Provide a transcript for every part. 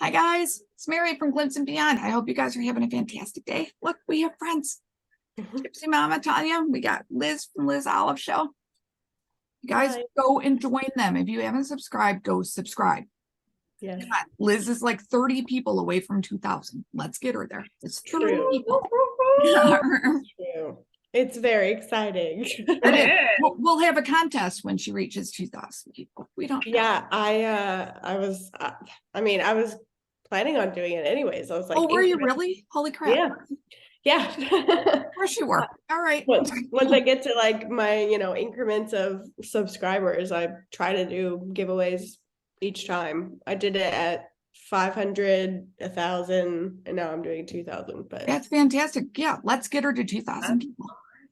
Hi guys, it's Mary from Glimpse and Beyond. I hope you guys are having a fantastic day. Look, we have friends. Gypsymama, Tanya, we got Liz from Liz Olive Show. You guys Hi. go and join them. If you haven't subscribed, go subscribe. Yes. Come on. Liz is like 30 people away from 2,000. Let's get her there. It's 30 True. people. True. It's very exciting. We'll have a contest when she reaches 2,000 people. We don't know. Yeah, I was planning on doing it anyways. I was like, oh, were you really? Holy crap. Yeah. Of course you were. All right. Once I get to like my, increments of subscribers, I try to do giveaways each time. I did it at 500, 1,000, and now I'm doing 2,000. But that's fantastic. Yeah, let's get her to 2,000 people.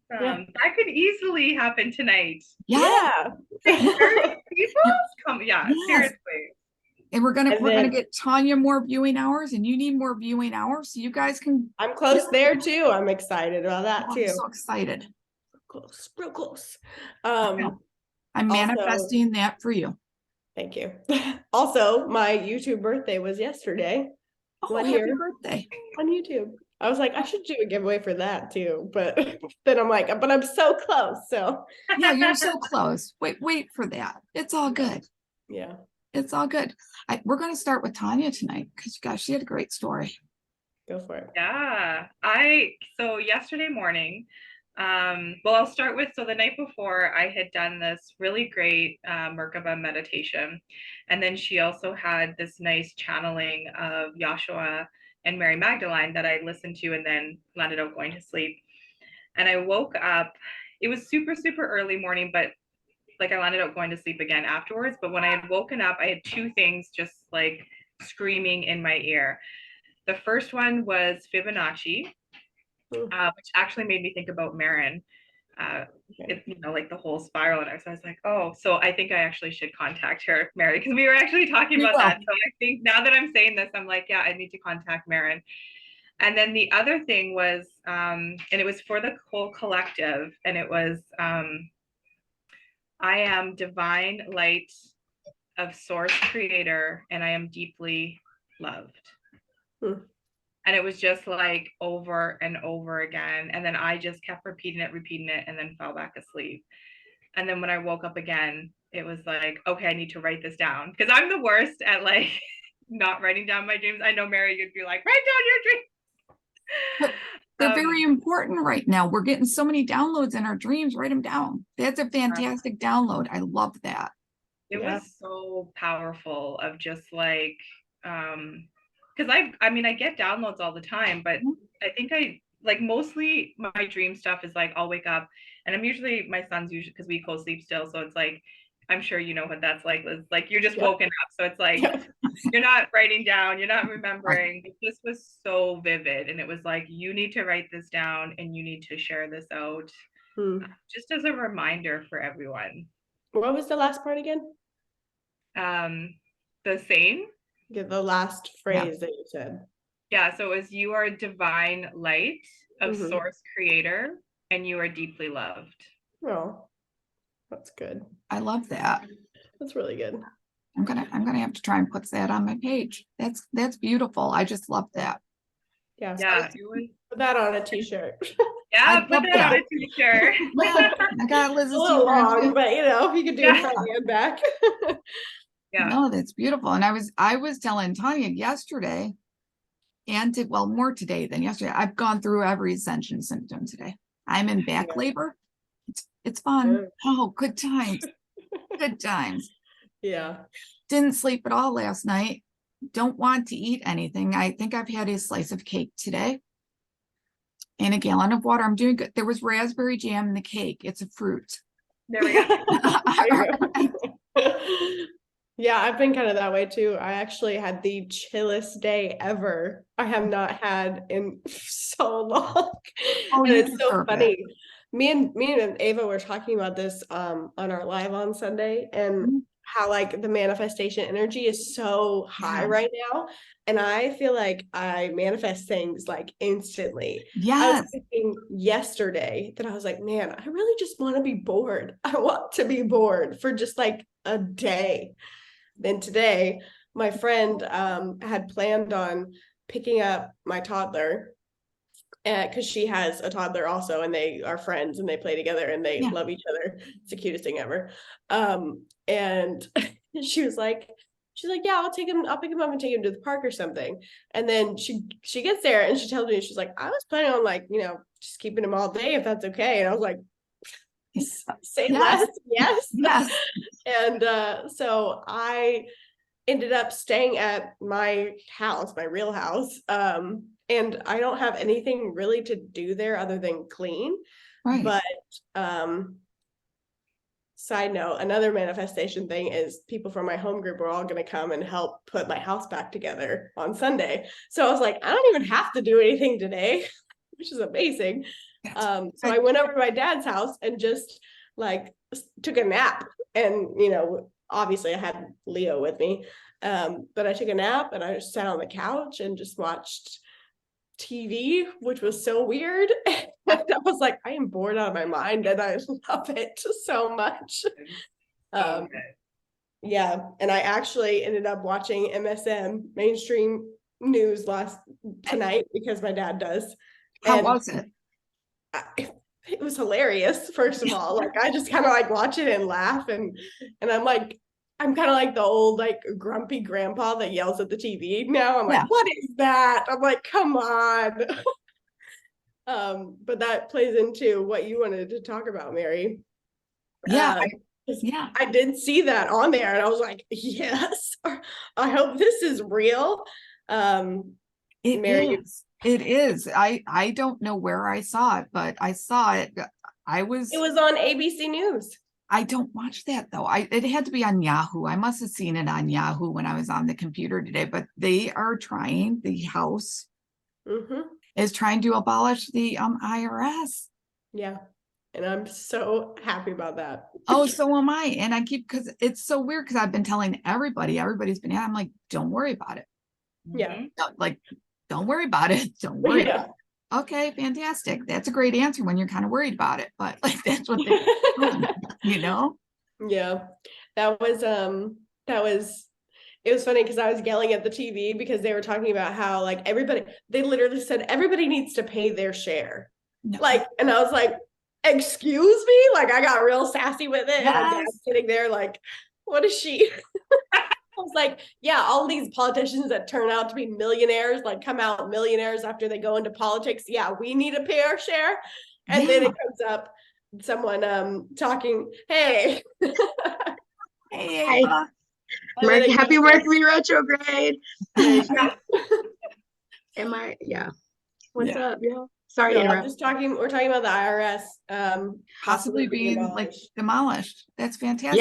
Yeah. That could easily happen tonight. Yeah. People come, yes. Seriously. And we're gonna get Tanya more viewing hours, and you need more viewing hours, so you guys can. I'm close there too. I'm excited about that too. I'm so excited. Close, real close. I'm manifesting that for you. Thank you. Also, my YouTube birthday was yesterday. Oh, happy birthday on YouTube. I was like, I should do a giveaway for that too, but then I'm like, but I'm so close. So yeah, you're so close. Wait for that. It's all good. Yeah, it's all good. We're going to start with Tanya tonight because, gosh, she had a great story. Go for it. Yeah, so yesterday morning, well, I'll start with, so the night before I had done this really great Merkaba meditation. And then she also had this nice channeling of Yahshua and Mary Magdalene that I listened to and then landed up going to sleep. And I woke up, it was super, super early morning, but like I landed up going to sleep again afterwards. But when I had woken up, I had two things just like screaming in my ear. The first one was Fibonacci, which actually made me think about Marin. Like the whole spiral, and I was like, oh, so I think I actually should contact her, Mary, because we were actually talking about that. So I think now that I'm saying this, I'm like, yeah, I need to contact Marin. And then the other thing was, and it was for the whole collective, and it was, I am divine light of source creator, and I am deeply loved. And it was just like over and over again. And then I just kept repeating it, and then fell back asleep. And then when I woke up again, it was like, okay, I need to write this down. Because I'm the worst at like not writing down my dreams. I know, Mary, you'd be like, write down your dreams. They're very important right now. We're getting so many downloads in our dreams. Write them down. That's a fantastic download. I love that. It was so powerful of just like, because I get downloads all the time, but I think mostly my dream stuff is like I'll wake up and my son's usually, because we co-sleep still, so it's like, I'm sure you know what that's like, Liz. Like you're just woken up, so it's like you're not writing down, you're not remembering. Right. This was so vivid, and it was like, you need to write this down and you need to share this out, just as a reminder for everyone. What was the last part again? The same. Yeah, the last phrase that you said. Yeah, so it was, you are divine light of source creator, and you are deeply loved. Oh, that's good. I love that. That's really good. I'm gonna have to try and put that on my page. That's beautiful. I just love that. Yeah. Put that on a t-shirt. Yeah, put that on a t-shirt. I got Liz's a little long, but if you could do it front and back. Yeah. No, that's beautiful. And I was telling Tanya yesterday, and more today than yesterday. I've gone through every ascension symptom today. I'm in back labor. It's fun. Oh, good times. Good times. Yeah. Didn't sleep at all last night. Don't want to eat anything. I think I've had a slice of cake today and a gallon of water. I'm doing good. There was raspberry jam in the cake. It's a fruit. There we go. Yeah, I've been kind of that way too. I actually had the chillest day ever I have not had in so long. And it's so funny. Me and Ava were talking about this on our live on Sunday, and how like the manifestation energy is so high right now. And I feel like I manifest things like instantly. I was thinking yesterday that I was like, man, I really just want to be bored. I want to be bored for just like a day. Then today my friend had planned on picking up my toddler because she has a toddler also, and they are friends and they play together and they love each other. It's the cutest thing ever. And she's like, yeah, I'll pick him up and take him to the park or something. And then she gets there and she tells me, she's like, I was planning on like, just keeping him all day if that's okay. And I was like, say less. Yes. And so I ended up staying at my house, my real house. And I don't have anything really to do there other than clean. Right. But side note, another manifestation thing is people from my home group are all going to come and help put my house back together on Sunday. So I was like, I don't even have to do anything today, which is amazing. So I went over to my dad's house and just like took a nap. And, obviously I had Leo with me. But I took a nap and I just sat on the couch and just watched TV, which was so weird. I was like, I am bored out of my mind and I love it so much. Yeah. And I actually ended up watching MSM, mainstream news, tonight because my dad does. How was it? It was hilarious, first of all. Like I just kind of like watch it and laugh and I'm kind of like the old like grumpy grandpa that yells at the TV now. I'm like, what is that? I'm like, come on. But that plays into what you wanted to talk about, Mary. I did see that on there and I was like, yes, I hope this is real. It is. I don't know where I saw it, but I saw it. It was on ABC News. I don't watch that though. It had to be on Yahoo. I must have seen it on Yahoo when I was on the computer today, but the House is trying to abolish the IRS. Yeah. And I'm so happy about that. Oh, so am I. And because it's so weird because I've been telling everybody's been, I'm like, don't worry about it. Yeah. Like, don't worry about it. Don't worry about it. Okay, fantastic. That's a great answer when you're kind of worried about it, but like that's what they're doing, Yeah. It was funny because I was yelling at the TV because they were talking about how like they literally said everybody needs to pay their share. No. Like, and I was like, excuse me? Like I got real sassy with it. And my dad's sitting there like, what is she? I was like, yeah, all these politicians that turn out to be millionaires, like come out millionaires after they go into politics. Yeah, we need to pay our share. And then it comes up someone talking, hey. Hey, happy Mercury retrograde. Am I? Yeah. What's up, y'all? Sorry to interrupt. We're talking about the IRS possibly being like demolished. That's fantastic.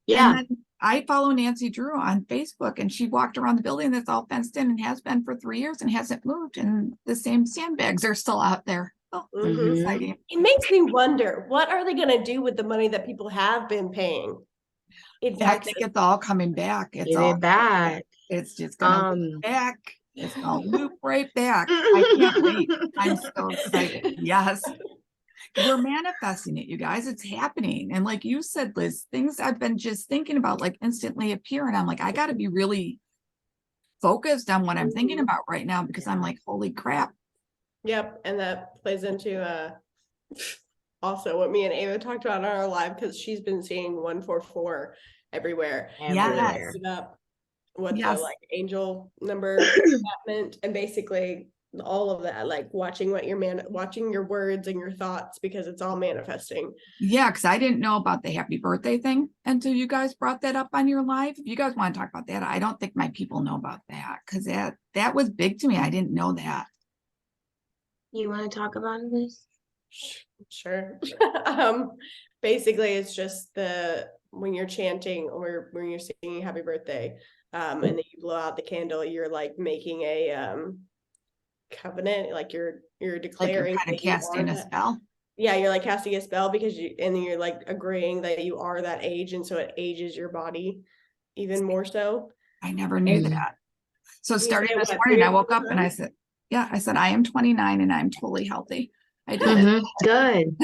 Yeah. And I follow Nancy Drew on Facebook and she walked around the building that's all fenced in and has been for 3 years and hasn't moved. And the same sandbags are still out there. Oh, exciting. It makes me wonder, what are they going to do with the money that people have been paying? I think it's all coming back. It's all back. It's just going to back. It's going to loop right back. I can't wait. I'm so excited. Yes. We're manifesting it, you guys. It's happening. And like you said, Liz, things I've been just thinking about like instantly appear. And I'm like, I got to be really focused on what I'm thinking about right now because I'm like, holy crap. Yep. And that plays into also what me and Ava talked about on our live because she's been seeing 144 everywhere. Yes. What the like angel number meant, and basically all of that, like watching your words and your thoughts because it's all manifesting. Yeah, because I didn't know about the happy birthday thing until you guys brought that up on your live. If you guys want to talk about that, I don't think my people know about that because that was big to me. I didn't know that. You want to talk about this? Sure. Basically it's just when you're chanting or when you're singing happy birthday, and then you blow out the candle, you're like making a covenant, like you're declaring like you're kind of casting a spell. Yeah, you're like casting a spell because then you're like agreeing that you are that age, and so it ages your body even more so. I never knew that. So starting this morning, I woke up and I said, I am 29 and I'm totally healthy. I did it. Good.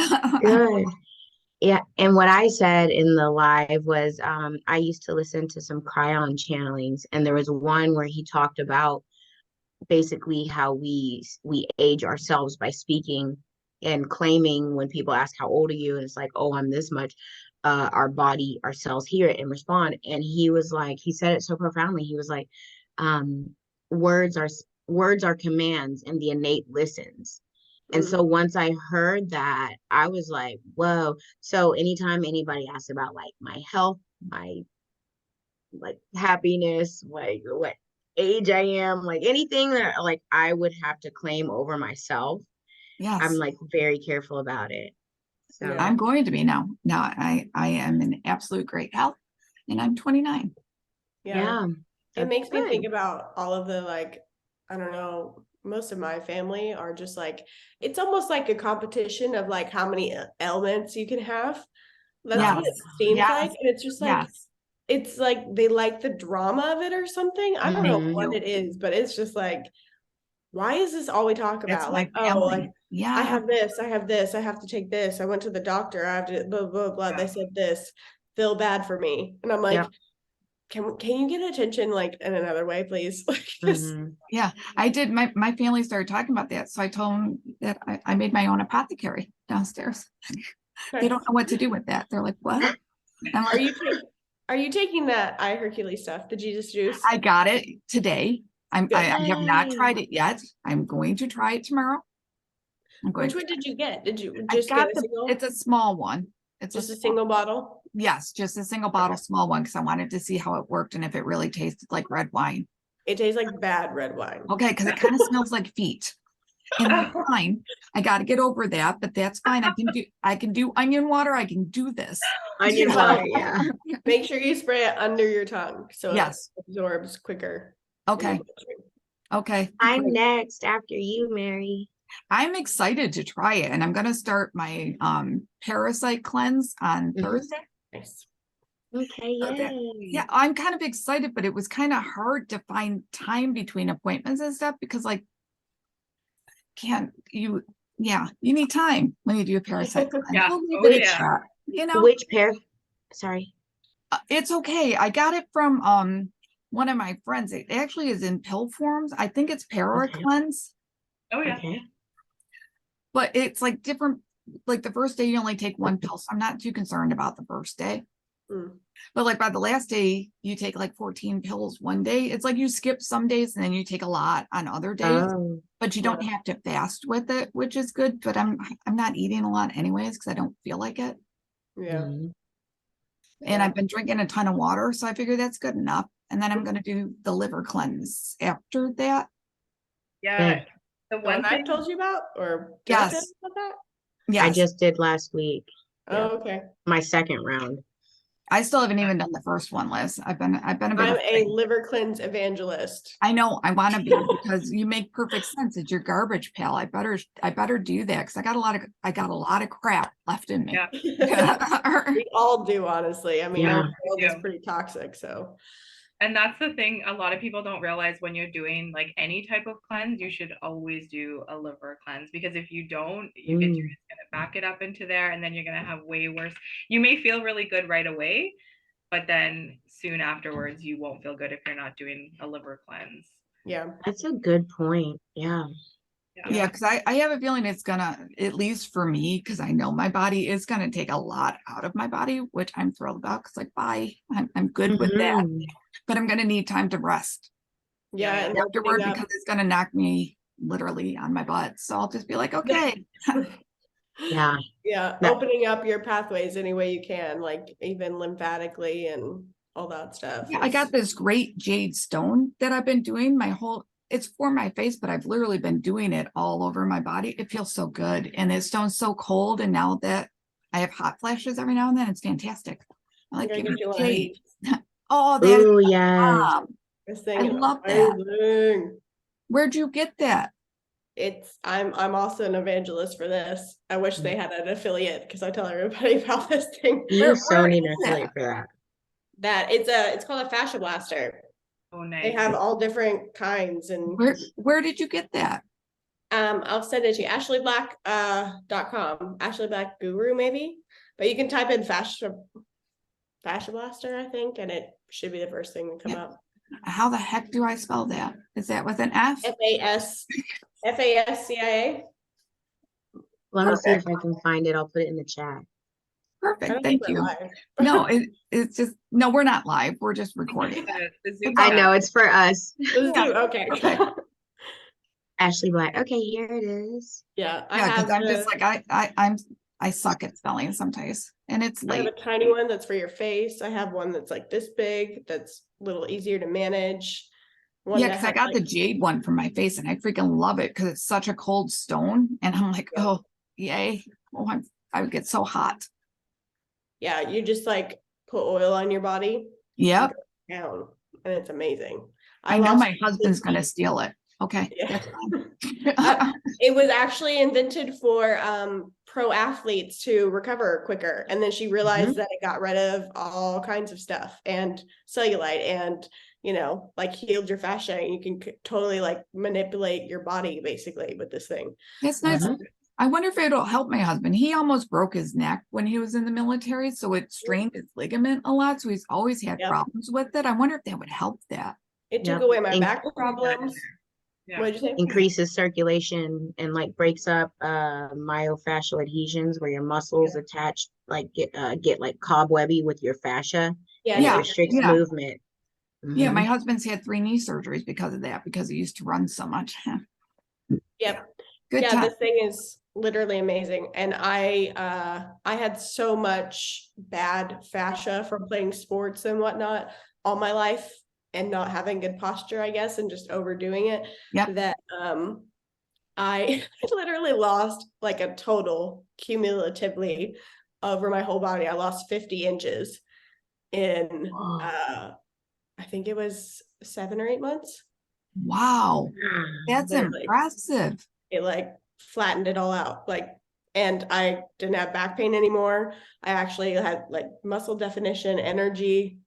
Yeah, and what I said in the live was I used to listen to some Cryon channelings, and there was one where he talked about basically how we age ourselves by speaking and claiming when people ask how old are you, and it's like, oh, I'm this much. Our body, our cells hear it and respond. And he was like, he said it so profoundly. He was like, um, words are words are commands, and the innate listens. And so once I heard that, I was like, whoa. So anytime anybody asks about like my health, my like happiness, like what age I am, like anything that like I would have to claim over myself, Yes. I'm like very careful about it. So Yeah. I'm going to be now. Now I am in absolute great health and I'm 29. yeah. It makes me good. think about all of the like, I don't know, most of my family are just like, it's almost like a competition of like how many ailments you can have. That's what it seems like. And it's just like, it's like they like the drama of it or something. I don't know what it is, but it's just like, why is this all we talk It's about? my Like, oh, family. like Yeah. I have this, I have this, I have to take this. I went to the doctor, I have to blah blah blah. They said this, feel bad for me. And I'm like, can you get attention like in another way, please? Like this. Yeah, I did. My family started talking about that. So I told them that I made my own apothecary downstairs. They don't know what to do with that. They're like, what? I'm Are like, are you taking that I Hercules stuff, the Jesus juice? I got it today. I have not Yay. tried it yet. I'm going to try it tomorrow. Which one did you get? Did you I just got get a single? it's a small one. It's just a single bottle? Yes, just a single bottle, small one, because I wanted to see how it worked and if it really tasted like red wine. It tastes like bad red wine. Okay, because it kind of smells like feet. And that's fine. I got to get over that, but that's fine. I can do onion water. I can do this. Onion water, yeah. Make sure you spray it under your tongue so Yes. it absorbs quicker. Okay. Okay. I'm great. next after you, Mary. I'm excited to try it, and I'm going to start my parasite cleanse on Thursday. Nice. Okay, yay. Yeah, I'm kind of excited, but it was kind of hard to find time between appointments and stuff because like you need time when you do a parasite cleanse. Yeah. We'll leave Oh, it at yeah. that, you know. Which pair? Sorry. It's okay. I got it from one of my friends. It actually is in pill forms. I think it's para cleanse. Oh yeah. Okay. But it's like different. Like the first day you only take one pill, so I'm not too concerned about the first day. But like by the last day you take like 14 pills one day. It's like you skip some days and then you take a lot on other days. But you don't have to fast with it, which is good. But I'm not eating a lot anyways because I don't feel like it. Yeah. And I've been drinking a ton of water, so I figure that's good enough. And then I'm going to do the liver cleanse after that. Yeah. The one I told you about, or did I tell you about that? Yes. I just did last week. Oh, okay. My second round. I still haven't even done the first one, Liz. I've been a bit. I'm a liver cleanse evangelist. I know I want to be because you make perfect sense. It's your garbage pail. I better do that because I got a lot of crap left in me. Yeah. We all do, honestly. I mean, Yeah. our world is pretty toxic, so. And that's the thing, a lot of people don't realize when you're doing like any type of cleanse, you should always do a liver cleanse, because if you don't, you're just gonna back it up into there and then you're gonna have way worse. You may feel really good right away, but then soon afterwards you won't feel good if you're not doing a liver cleanse. Yeah. That's a good point. Yeah. Yeah, because I have a feeling it's gonna, at least for me, because I know my body is gonna take a lot out of my body, which I'm thrilled about because like bye, I'm good with that. But I'm gonna need time to rest. Yeah. And afterward because it's gonna knock me literally on my butt. So I'll just be like, okay. Yeah. Yeah. Opening up your pathways any way you can, like even lymphatically and all that stuff. Yeah, I got this great jade stone that I've been doing it's for my face, but I've literally been doing it all over my body. It feels so good. And the stone's so cold. And now that I have hot flashes every now and then, it's fantastic. I like jade. Oh, yeah. I love that. Where'd you get that? I'm also an evangelist for this. I wish they had an affiliate because I tell everybody about this thing. You so need an affiliate for that. It's called a fascia blaster. Oh, nice. They have all different kinds. And where did you get that? I'll send it to you. AshleyBlack.com. Ashley Black Guru, maybe. But you can type in fascia blaster, I think, and it should be the first thing to come up. How the heck do I spell that? Is that with an F? FASCIA. Let me see if I can find it. I'll put it in the chat. Perfect. Thank you. No, it's just, no, we're not live. We're just recording. I know it's for us. Okay. Ashley Black. Okay, here it is. Yeah, I Yeah, have. because I'm just like, I suck at spelling sometimes, and it's I have late. a tiny one that's for your face. I have one that's like this big, that's a little easier to manage. One Yeah, that because I has, got the like, jade one for my face, and I freaking love it because it's such a cold stone, and I'm like, Yeah. oh, yay! Oh, I would get so hot. yeah, you just like put oil on your body. Yep. Down, and it's amazing. I know lost my husband's 50. gonna steal it. Okay. Yeah. That's fine. It was actually invented for pro athletes to recover quicker, and then she realized that it got rid of all kinds of stuff and cellulite, and like healed your fascia, and you can totally like manipulate your body basically with this thing. That's nice. I wonder if it'll help my husband. He almost broke his neck when he was in the military, so it strained his ligament a lot. So he's always had problems with it. I wonder if that would help that. It took away my back problems. Yeah. What did you say? Increases circulation and like breaks up myofascial adhesions where your muscles attach like get like cobwebby with your fascia. Yeah, and yeah, it restricts yeah. movement. Yeah, my husband's had 3 knee surgeries because of that, because he used to run so much. Yep. Good Yeah, time. this thing is literally amazing. And I had so much bad fascia from playing sports and whatnot all my life, and not having good posture, I guess, and just overdoing it. Yep. That I literally lost like a total cumulatively over my whole body. I lost 50 inches in I think it was 7 or 8 months. Wow, that's Literally. impressive. It like flattened it all out, like, and I didn't have back pain anymore. I actually had like muscle definition, energy.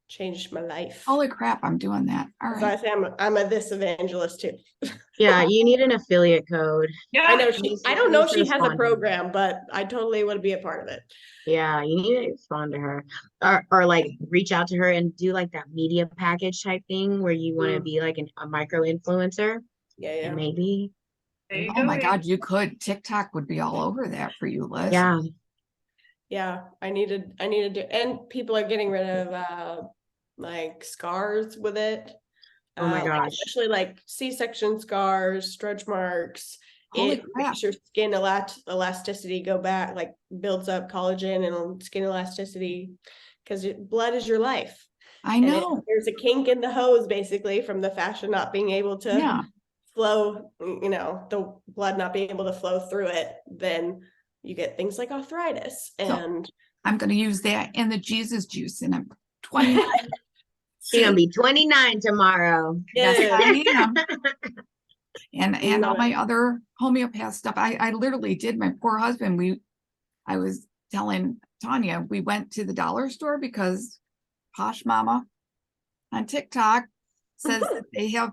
Changed my life. Holy crap, I'm doing that. All So I right. say I'm a this evangelist too. Yeah, you need an affiliate code. Yeah. I know Needs I to- don't know needs to she has a respond to her. program, but I totally would be a part of it. Yeah, you need to respond to her, or like reach out to her and do like that media package type thing where you want to be like a micro influencer. Yeah, And maybe. There you Oh go. my God, you could. TikTok would be all over that for you, Liz. Yeah. Yeah, I needed to, and people are getting rid of like scars with it. Oh my Like, gosh. especially like C-section scars, stretch marks. Holy It crap. makes your skin elasticity go back, like builds up collagen and skin elasticity, because blood is your life. I And know. if there's a kink in the hose, basically, from the fascia not being able to Yeah. flow, the blood not being able to flow through it, then you get things like arthritis. And I'm going to use that and the Jesus juice, and I'm 29. She's gonna be 29 tomorrow. Yes, Yeah. I am. And all Love my other homeopath stuff. I literally did. My poor husband, I was telling Tanya, we went to the dollar store because Posh Mama on TikTok says that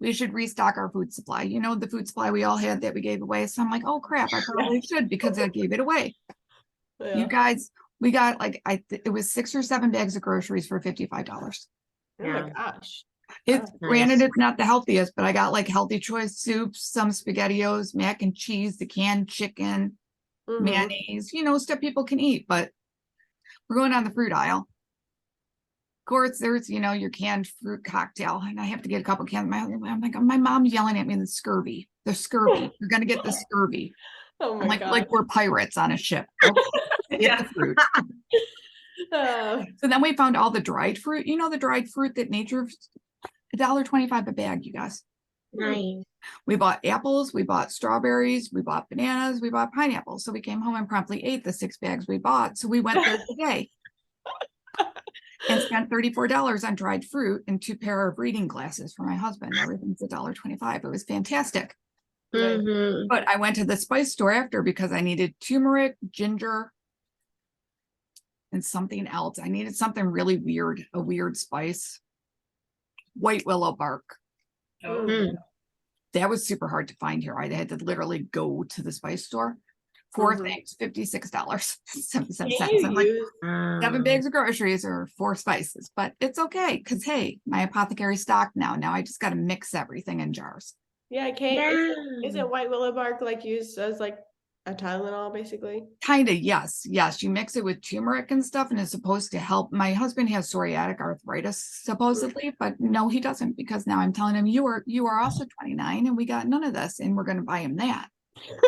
we should restock our food supply. You know, the food supply we all had that we gave away. So I'm like, oh crap, I probably should, because I gave it away. Yeah. You guys, we got like, it was 6 or 7 bags of groceries for $55. Oh my gosh. It's Nice. granted, it's not the healthiest, but I got like healthy choice soups, some SpaghettiOs, mac and cheese, the canned chicken, Mhm. mayonnaise, stuff people can eat. But we're going on the fruit aisle. Of course, there's, your canned fruit cocktail, and I have to get a couple cans. I'm like, my mom's yelling at me, the scurvy. You're gonna get the scurvy. Oh I'm my like, god. like we're pirates on a ship. Okay, get the fruit. So then we found all the dried fruit. The dried fruit that nature, $1.25 a bag, you guys. Nice. We bought apples, we bought strawberries, we bought bananas, we bought pineapples. So we came home and promptly ate the 6 bags we bought. So we went there today and spent $34 on dried fruit and 2 pair of reading glasses for my husband. Everything's $1.25. It was fantastic. Mhm. But I went to the spice store after because I needed turmeric, ginger, and something else. I needed something really weird, a weird spice. White willow bark. Oh. Mm. That was super hard to find here. I had to literally go to the spice store. 4 Mhm. things, $56.77. Can you I'm like, use 7 bags of groceries or 4 spices, but it's okay because hey, my apothecary stock now. Now I just got to mix everything in jars. yeah, can't Yeah. isn't white willow bark like used as like a Tylenol basically? Kind of, yes, yes. You mix it with turmeric and stuff, and it's supposed to help. My husband has psoriatic arthritis, supposedly, but no, he doesn't because now I'm telling him you are also 29 and we got none of this, and we're gonna buy him that.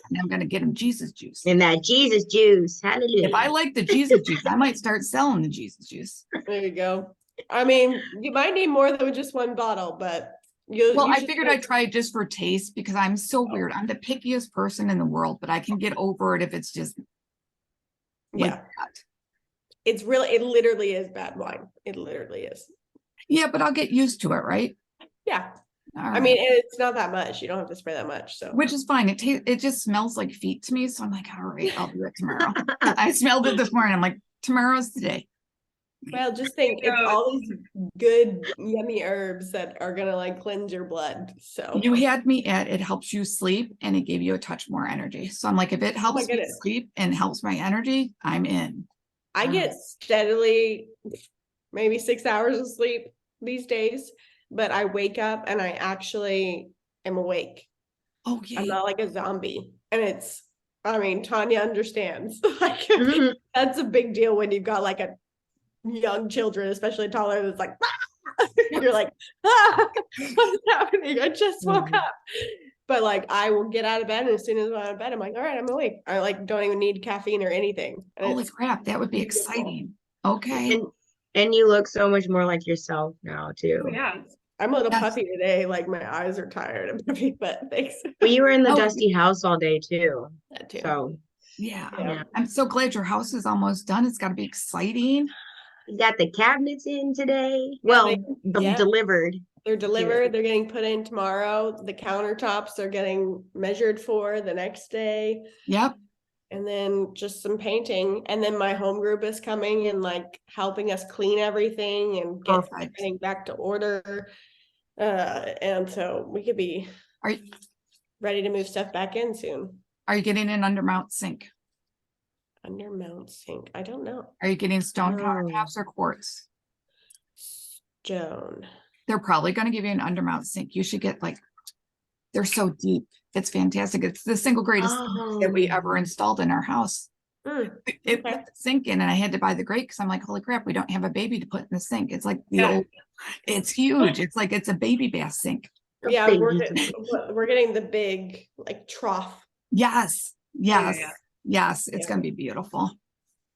And I'm gonna get him Jesus juice. And that Jesus juice. Hallelujah. If I like the Jesus juice, I might start selling the Jesus juice. There you go. I mean, you might need more than just one bottle, but Well, you I should figured still- I'd try it just for taste because I'm so weird. I'm the pickiest person in the world, but I can get over it if it's just like yeah. that. It literally is bad wine. It literally is. Yeah, but I'll get used to it, right? Yeah. All I right. mean, it's not that much. You don't have to spray that much. So Which is fine. It just smells like feet to me. So I'm like, all right, I'll do it tomorrow. I smelled it this morning. I'm like, tomorrow's the day. well, just think it's all these good, yummy herbs that are gonna like cleanse your blood. So You had me at it helps you sleep and it gave you a touch more energy. So I'm like, if it helps me goodness. sleep and helps my energy, I'm in. I get steadily maybe 6 hours of sleep these days, but I wake up and I actually am awake. Oh I'm yeah. not like a zombie. And I mean, Tanya understands. Like Mhm. that's a big deal when you've got like a young children, especially taller, that's like you're like, what's happening? I just woke up. But like I will get out of bed, and as soon as I'm out of bed, I'm like, all right, I'm awake. I like don't even need caffeine or anything. And Holy it's crap, that would be beautiful. exciting. Okay. And you look so much more like yourself now too. Oh, yeah. I'm a little Yes. puffy today, like my eyes are tired and puffy, but thanks. But you were in the Oh. dusty house all day too. That too. So Yeah. Yeah. I'm so glad your house is almost done. It's got to be exciting. you got the cabinets in today. Yeah, Well, yeah. delivered. They're delivered, they're getting put in tomorrow. The countertops are getting measured for the next day. Yep. And then just some painting. And then my home group is coming and like helping us clean everything and get Perfect. everything back to order. And so we could be Are you, ready to move stuff back in soon. are you getting an undermount sink? Under mount sink. I don't know. Are you getting stone Oh. countertops or quartz? Stone. They're probably going to give you an undermount sink. You should get like, they're so deep. It's fantastic. It's the single greatest sink that we ever installed in our house. Mm, It okay. put the sink in and I had to buy the grate because I'm like, holy crap, we don't have a baby to put in the sink. It's like the Yeah. old, it's huge. It's like it's a baby bath sink. Yeah, Big we're getting the big like trough. Yes. Yes. yeah. Yes. It's Yeah. going to be beautiful.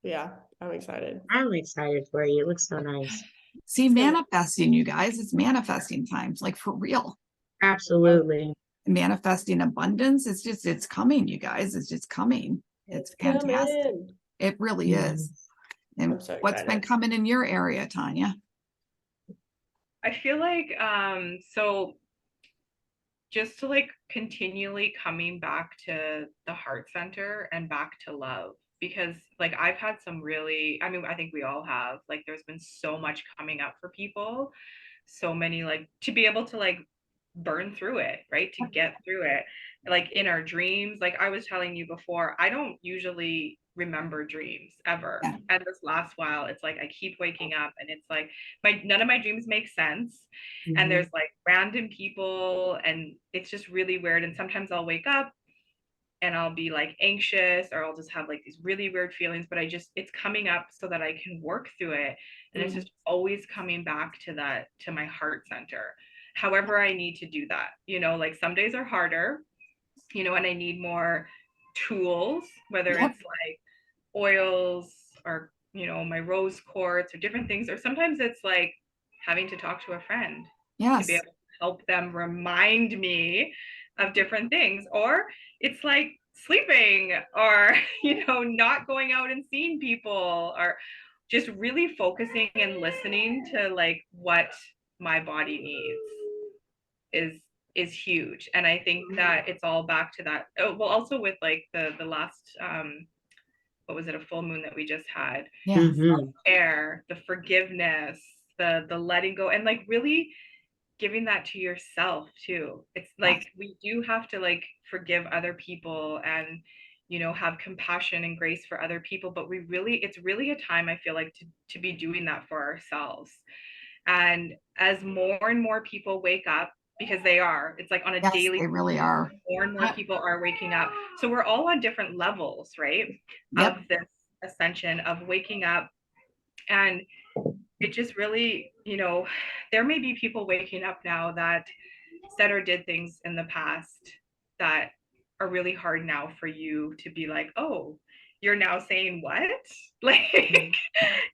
Yeah, I'm excited. I'm excited for you. It looks so nice. See, So- manifesting, you guys, it's manifesting times, like for real. Absolutely. Manifesting abundance. It's coming, you guys. It's just coming. It's fantastic. Coming. It really is. And I'm so what's been excited. coming in your area, Tanya? I feel like so just to like continually coming back to the heart center and back to love, because like I've had some really, I mean, I think we all have, like there's been so much coming up for people, so many, like to be able to like burn through it, right, to get through it, like in our dreams. Like I was telling you before, I don't usually remember dreams ever. Yeah. And this last while it's like I keep waking up and it's like none of my dreams make sense. And there's like random people and it's just really weird. And sometimes I'll wake up and I'll be like anxious or I'll just have like these really weird feelings, but it's coming up so that I can work through it. And it's just always coming back to that, to my heart center, however I need to do that. You know, like some days are harder, you know, and I need more tools, whether Yep. it's like oils or, you know, my rose quartz or different things, or sometimes it's like having to talk to a friend to Yes. be able to help them remind me of different things, or it's like sleeping or, you know, not going out and seeing people, or just really focusing and listening to like what my body needs is huge. And I think that it's all back to that. Oh, well, also with like the last what was it, a full moon that we just had, Yeah. air, the forgiveness, the letting go, and like really giving that to yourself too. It's like we do have to like forgive other people and, you know, have compassion and grace for other people, but it's really a time, I feel like, to be doing that for ourselves. And as more and more people wake up, because it's like on a daily, they really are. more and more people are waking up. So we're all on different levels, right? Yep. Of this ascension of waking up. And it just really, you know, there may be people waking up now that said or did things in the past that are really hard now for you to be like, oh, you're now saying what? Like,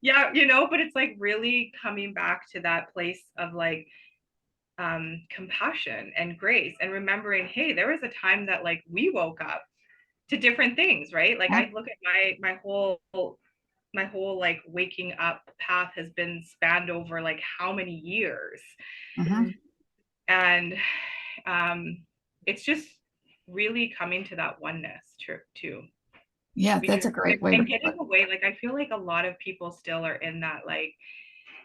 yeah, you know, but it's like really coming back to that place of like compassion and grace, and remembering, hey, there was a time that like we woke up to different things, right? Like I look at my whole like waking up path has been spanned over like how many years. And it's just really coming to that oneness too. Yeah, that's a great way. And getting away, like I feel like a lot of people still are in that, like,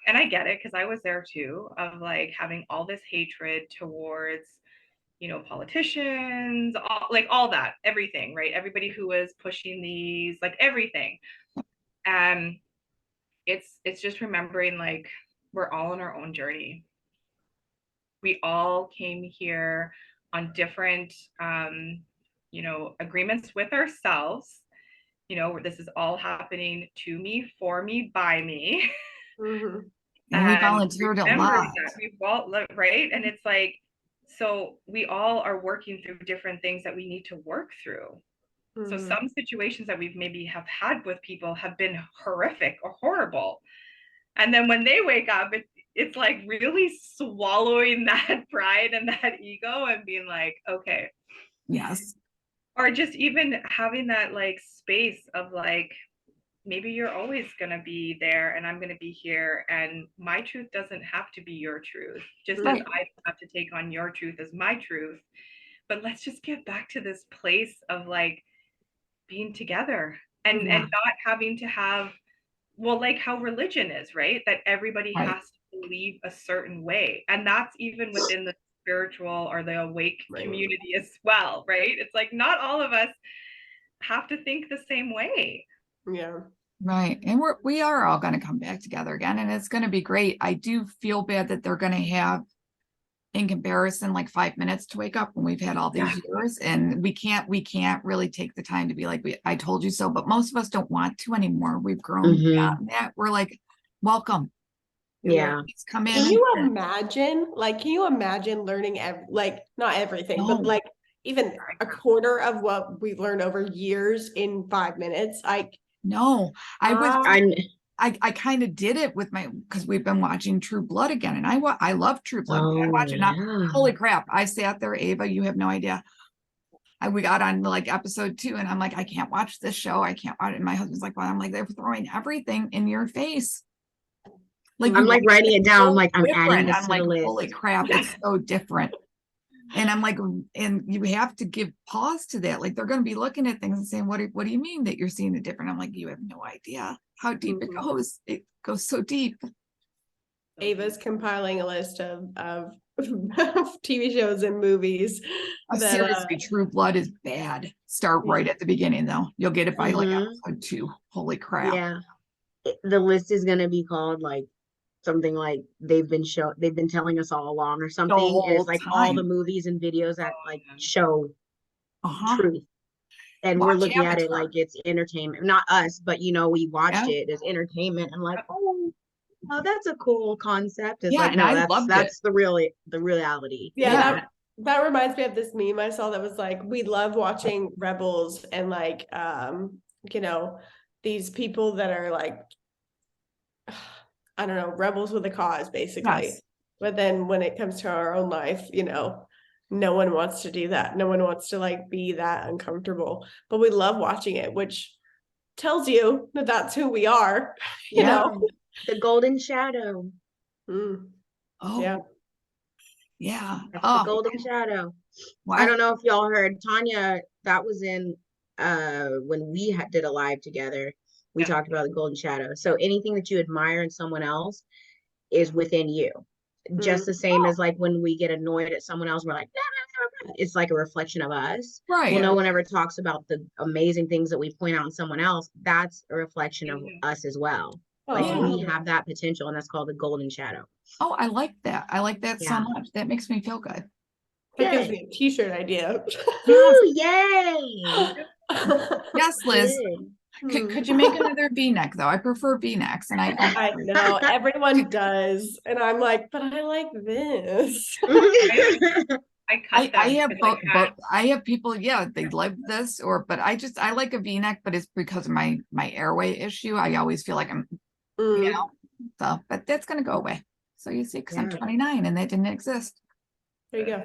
and I get it because I was there too, of like having all this hatred towards, you know, politicians, all that, everything, right? Everybody who was pushing these, like everything. And it's just remembering like we're all on our own journey. We all came here on different you know, agreements with ourselves. You know, this is all happening to me, for me, by me. And we volunteered a lot. We all, right? And it's like, so we all are working through different things that we need to work through. So some situations that we've maybe have had with people have been horrific or horrible. And then when they wake up, it's like really swallowing that pride and that ego and being like, okay. Yes. Or just even having that like space of like, maybe you're always going to be there and I'm going to be here. And my truth doesn't have to be your truth, just as I have to take on your truth as my truth. But let's just get back to this place of like being together and not having to have, well, like how religion is, right? That everybody has to believe a certain way. And that's even within the spiritual or the awake community as well, right? It's like not all of us have to think the same way. Yeah. Right. And we are all going to come back together again, and it's going to be great. I do feel bad that they're going to have, in comparison, like 5 minutes to wake up when we've had all these years, and we can't really take the time to be like, I told you so, but most of us don't want to anymore. We've grown beyond that. We're like, welcome. Please come in. Can you imagine learning like not everything, but like even a quarter of what we've learned over years in 5 minutes? No, I kind of did it with because we've been watching True Blood again, and I love True Blood. I watch it now. Holy crap. I sat there, Ava, you have no idea. We got on like episode 2 and I'm like, I can't watch this show. I can't watch it. And my husband's like, well, I'm like, they're throwing everything in your face. Like I'm like writing it down. I'm like, I'm adding this to the list. Holy crap, it's so different. And I'm like, and you have to give pause to that. Like they're going to be looking at things and saying, what do you mean that you're seeing it different? I'm like, you have no idea how deep it goes. It goes so deep. Ava's compiling a list of TV shows and movies. Seriously, True Blood is bad. Start right at the beginning though. You'll get it by like episode 2. Holy crap. Yeah. The list is going to be called like something like they've been telling us all along or something. And it's like all the movies and videos that like show truth. And we're looking at it like it's entertainment. Not us, but you know, we watched it as entertainment and like, oh, that's a cool concept. It's like, no, that's the reality. Yeah. That reminds me of this meme I saw that was like, we love watching Rebels and like you know, these people that are like, I don't know, rebels with a cause, basically. But then when it comes to our own life, you know, no one wants to do that. No one wants to like be that uncomfortable, but we love watching it, which tells you that that's who we are, you know. The golden shadow. Yeah. The golden shadow. Wow. I don't know if y'all heard Tanya, that was in when we did a live together. We talked about the golden shadow. So anything that you admire in someone else is within you. Just the same as like when we get annoyed at someone else, we're like, it's like a reflection of us. Right. Well, no one ever talks about the amazing things that we point out in someone else. That's a reflection of us as well. Like we have that potential, and that's called the golden shadow. Oh, I like that. I like that so Yeah. much. That makes me feel good. That gives me a t-shirt idea. Woo, yay! Yes, Liz. Could you make another V-neck though? I prefer V-necks, and I know everyone does, and I'm like, but I like this. I have both. I have people, yeah, they like this, but I like a V-neck, but it's because of my airway issue. I always feel like I'm, you know, so, but that's gonna go away. So you see, because I'm 29 and that didn't exist. There you go.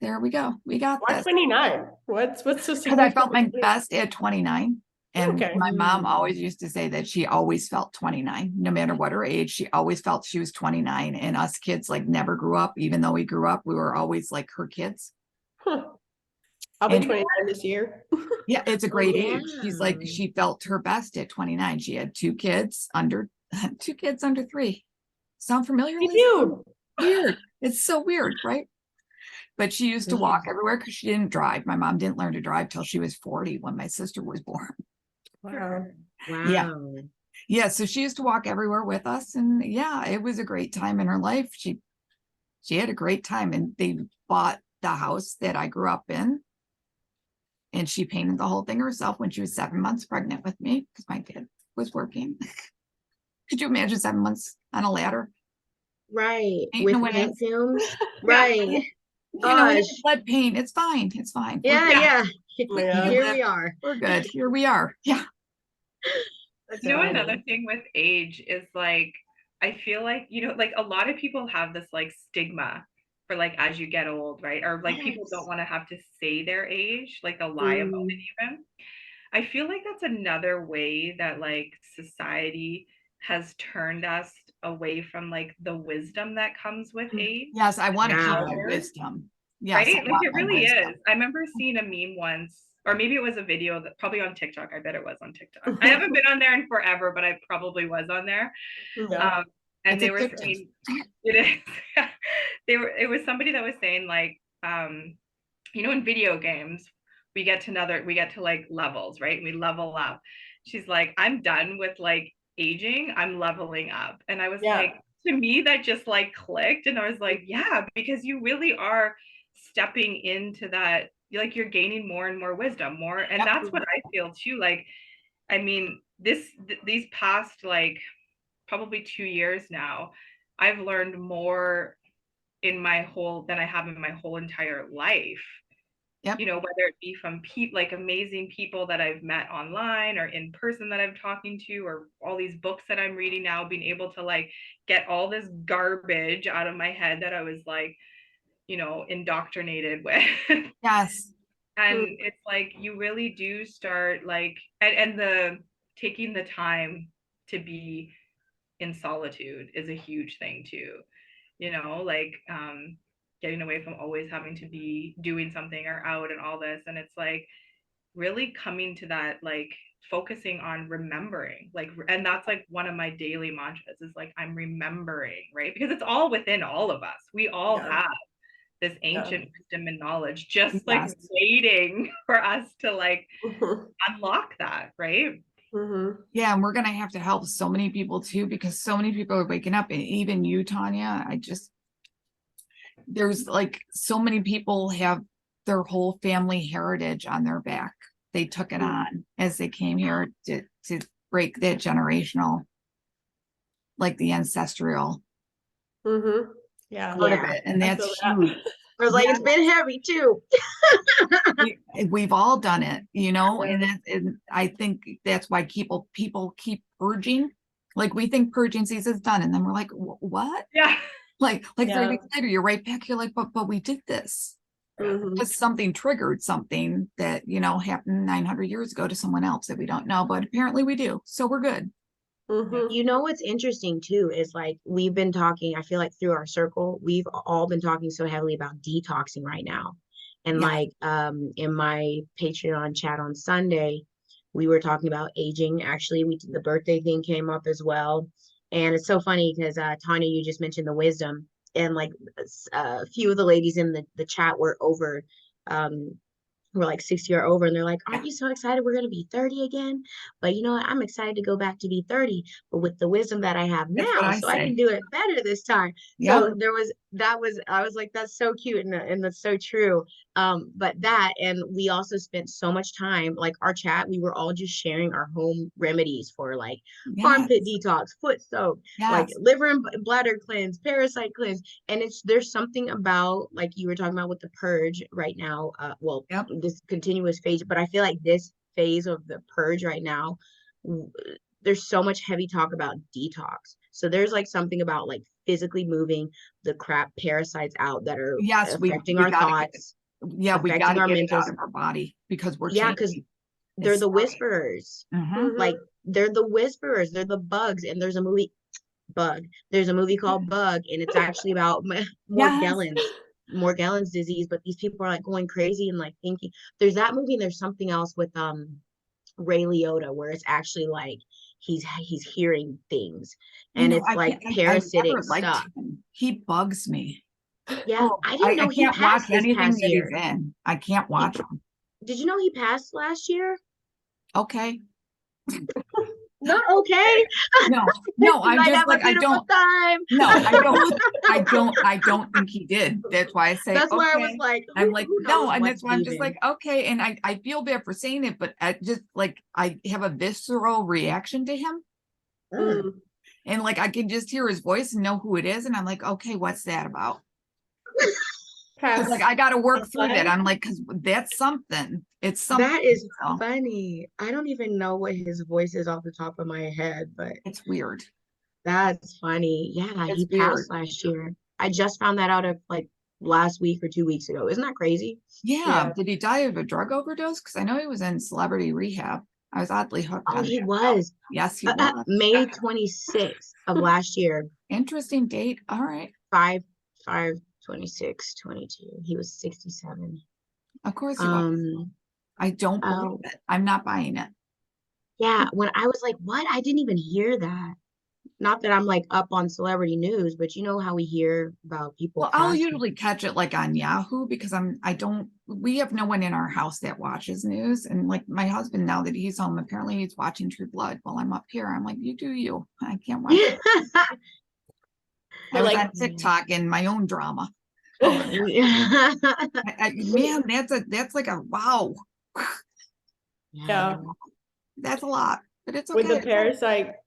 There we go. We got Why this. 29? What's the Because I felt my best at 29. And Okay. my mom always used to say that she always felt 29, no matter what her age, she always felt she was 29. And us kids like never grew up, even though we grew up, we were always like her kids. I'll be 29 this year. Yeah, it's a great age. She's like, she felt her best at 29. She had two kids under 3. Sound familiar? Weird. It's so weird, right? But she used to walk everywhere because she didn't drive. My mom didn't learn to drive till she was 40 when my sister was born. Wow. Yeah. So she used to walk everywhere with us, and yeah, it was a great time in her life. She had a great time, and they bought the house that I grew up in, and she painted the whole thing herself when she was 7 months pregnant with me because my kid was working. Could you imagine 7 months on a ladder? Right. With paint fumes. Right. You know, lead paint. It's fine. It's fine. Yeah. Here we are. We're good. Here we are. Yeah. You know, another thing with age is like, I feel like, you know, like a lot of people have this like stigma for like as you get old, right? Or like people don't want to have to say their age, like they'll lie about it even. I feel like that's another way that like society has turned us away from like the wisdom that comes with age. Yes, I want to keep my wisdom. Yes, right? Like it really is. I remember seeing a meme once, or maybe it was a video that probably on TikTok. I bet it was on TikTok. I haven't been on there in forever, but I probably was on there. And they were saying it is. It was somebody that was saying like, you know, in video games, we get to like levels, right? We level up. She's like, I'm done with like aging, I'm leveling up. And I was like, to me, that just like clicked. And I was like, yeah, because you really are stepping into that, like you're gaining more and more wisdom, more. And that's what I feel too. Like, I mean, these past like probably 2 years now, I've learned more than I have in my whole entire life. You know, whether it be from like amazing people that I've met online or in person that I'm talking to, or all these books that I'm reading now, being able to like get all this garbage out of my head that I was like, you know, indoctrinated with. Yes. And it's like, you really do start like, and the taking the time to be in solitude is a huge thing too, you know, like, getting away from always having to be doing something or out and all this. And it's like really coming to that, like focusing on remembering, like, and that's like one of my daily mantras is like, I'm remembering, right? Because it's all within all of us. We all have this ancient wisdom and knowledge, just like waiting for us to like unlock that, right? Yeah, and we're gonna have to help so many people too, because so many people are waking up, and even you, Tanya, there's like so many people have their whole family heritage on their back. They took it on as they came here to break that generational, like the ancestral part of it. And that's huge. I was like, it's been heavy too. We've all done it, you know, and I think that's why people keep purging. Like we think purging season's done, and then we're like, what? Yeah. Like 3 weeks later, you're right back. You're like, but we did this. Because something triggered something that, you know, happened 900 years ago to someone else that we don't know, but apparently we do. So we're good. You know what's interesting too is like we've been talking, I feel like through our circle, we've all been talking so heavily about detoxing right now. And like in my Patreon chat on Sunday, we were talking about aging. Actually, the birthday thing came up as well. And it's so funny because Tanya, you just mentioned the wisdom. and like a few of the ladies in the chat were over, were like 60 or over, and they're like, aren't you so excited we're going to be 30 again? But you know what, I'm excited to go back to be 30, but with the wisdom that I have That's what now, I so I say. can do it better this time. Yep. So I was like, that's so cute, and that's so true. But that, and we also spent so much time, like our chat, we were all just sharing our home remedies for like armpit detox, foot soak, like liver and bladder cleanse, parasite cleanse. And there's something about, like you were talking about with the purge right now, this continuous phase, but I feel like this phase of the purge right now, there's so much heavy talk about detox. So there's like something about like physically moving the crap parasites out that are affecting our thoughts. We got to get it out of our body because we're because they're the whisperers. Like they're the whisperers, they're the bugs. And there's a movie called Bug, and it's actually about Morgellons disease, but these people are like going crazy and like thinking. There's that movie, and there's something else with Ray Liotta where it's actually like he's hearing things, and it's like parasitic stuff. He bugs me. Yeah, I didn't know he passed this past year. I can't watch him. Did you know he passed last year? Okay. Not okay. No, I'm just like, I don't think he did. That's why I say, that's why I was like, I'm like, no, and that's why I'm just like, okay. And I feel bad for saying it, but I just like, I have a visceral reaction to him. And like, I can just hear his voice and know who it is. And I'm like, okay, what's that about? Like, I got to work through that. I'm like, because that's something. It's something. That is funny. I don't even know what his voice is off the top of my head, but it's weird. That's funny. Yeah, he passed last year. I just found that out of like last week or 2 weeks ago. Isn't that crazy? Yeah. Did he die of a drug overdose? Because I know he was in celebrity rehab. I was oddly hooked on he was. Yes, he was. May 26th of last year. Interesting date. All right. 5/5/26/22. He was 67. Of course he was. I don't believe it. I'm not buying it. Yeah, when I was like, what? I didn't even hear that. Not that I'm like up on celebrity news, but you know how we hear about people. Well, I'll usually catch it like on Yahoo because we have no one in our house that watches news. And like my husband, now that he's home, apparently he's watching True Blood while I'm up here. I'm like, you do you. I can't watch it. I was on TikTok in my own drama. Man, that's like a wow. Yeah. That's a lot. But it's okay.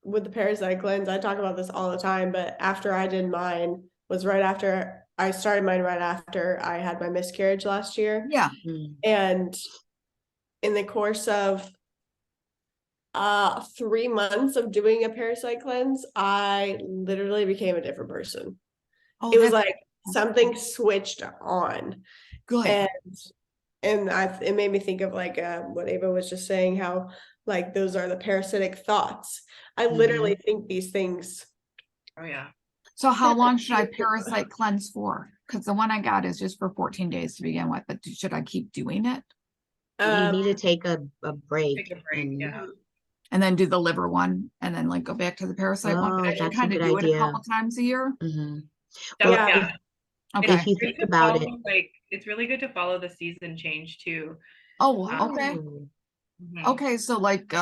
With the parasite cleanse, I talk about this all the time, but after I did mine was right after I started mine, right after I had my miscarriage last year. Yeah. And in the course of 3 months of doing a parasite cleanse, I literally became a different person. It was like something switched on. Good. And it made me think of like what Ava was just saying, how like those are the parasitic thoughts. I literally think these things. Oh yeah. So how long should I parasite cleanse for? Because the one I got is just for 14 days to begin with, but should I keep doing it? You need to take a break. Take a break, yeah. And then do the liver one and then like go back to the parasite one. But I should kind of do it a couple times a year. Yeah. Okay. If you think about it, like it's really good to follow the season change too. Oh, okay. Okay, so like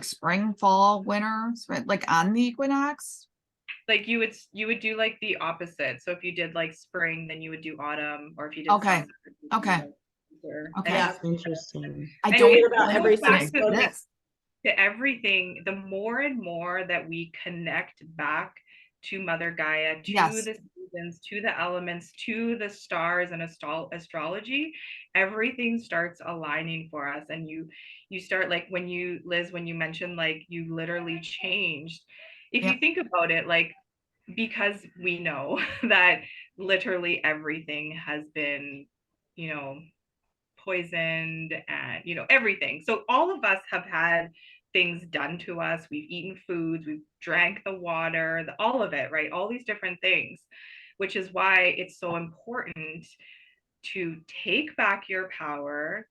spring, fall, winter, like on the equinox. Like you would do like the opposite. So if you did like spring, then you would do autumn, or if you did okay. That's interesting. I don't about every to everything. The more and more that we connect back to Mother Gaia, to the seasons, to the elements, to the stars and astrology, everything starts aligning for us. And you start like when you mentioned like you literally changed. If you think about it, like because we know that literally everything has been, poisoned and, everything. So all of us have had things done to us. We've eaten foods, we've drank the water, all of it, right? All these different things, which is why it's so important to take back your power,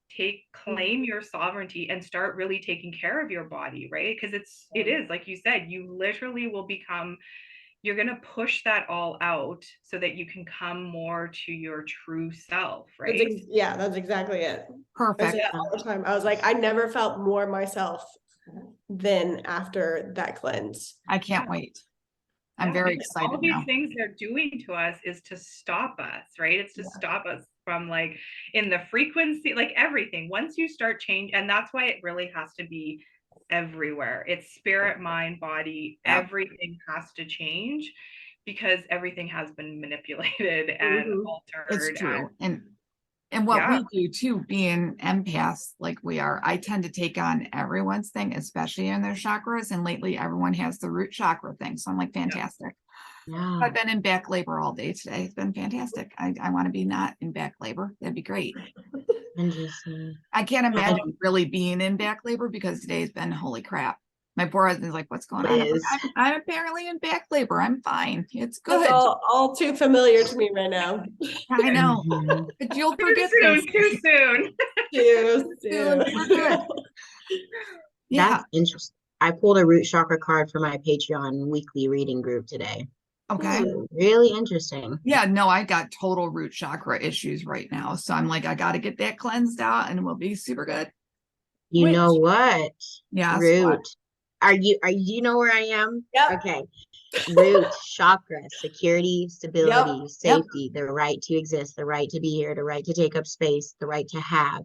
claim your sovereignty, and start really taking care of your body, right? Because it is like you said, you literally will become you're going to push that all out so that you can come more to your true self, right? Yeah, that's exactly it. Perfect. I say that all the time. I was like, I never felt more myself than after that cleanse. I can't wait. I'm very excited all these now. things they're doing to us is to stop us, right? It's to stop us from like in the frequency, like everything. Once you start change, and that's why it really has to be everywhere. It's spirit, mind, body, everything has to change because everything has been manipulated and altered. It's true. And what we do too, being empaths like we are, I tend to take on everyone's thing, especially in their chakras. And lately everyone has the root chakra thing. So I'm like, fantastic. Yeah. I've been in back labor all day today. It's been fantastic. I want to be not in back labor. That'd be great. Interesting. I can't imagine really being in back labor because today's been holy crap. My poor husband's like, what's going on? I'm apparently in back labor. I'm fine. It's good. That's all too familiar to me right now. I know. But you'll forget soon, too soon. Too soon. We're good. Yeah. That's interesting. I pulled a root chakra card for my Patreon weekly reading group today. Okay. So really interesting. Yeah, no, I got total root chakra issues right now. So I'm like, I got to get that cleansed out and we'll be super good. You know what? Yeah. Root. What? Are you know where I am? Yep. Okay. Root chakra, security, stability, safety, the right to exist, the right to be here, the right to take up space, the right to have.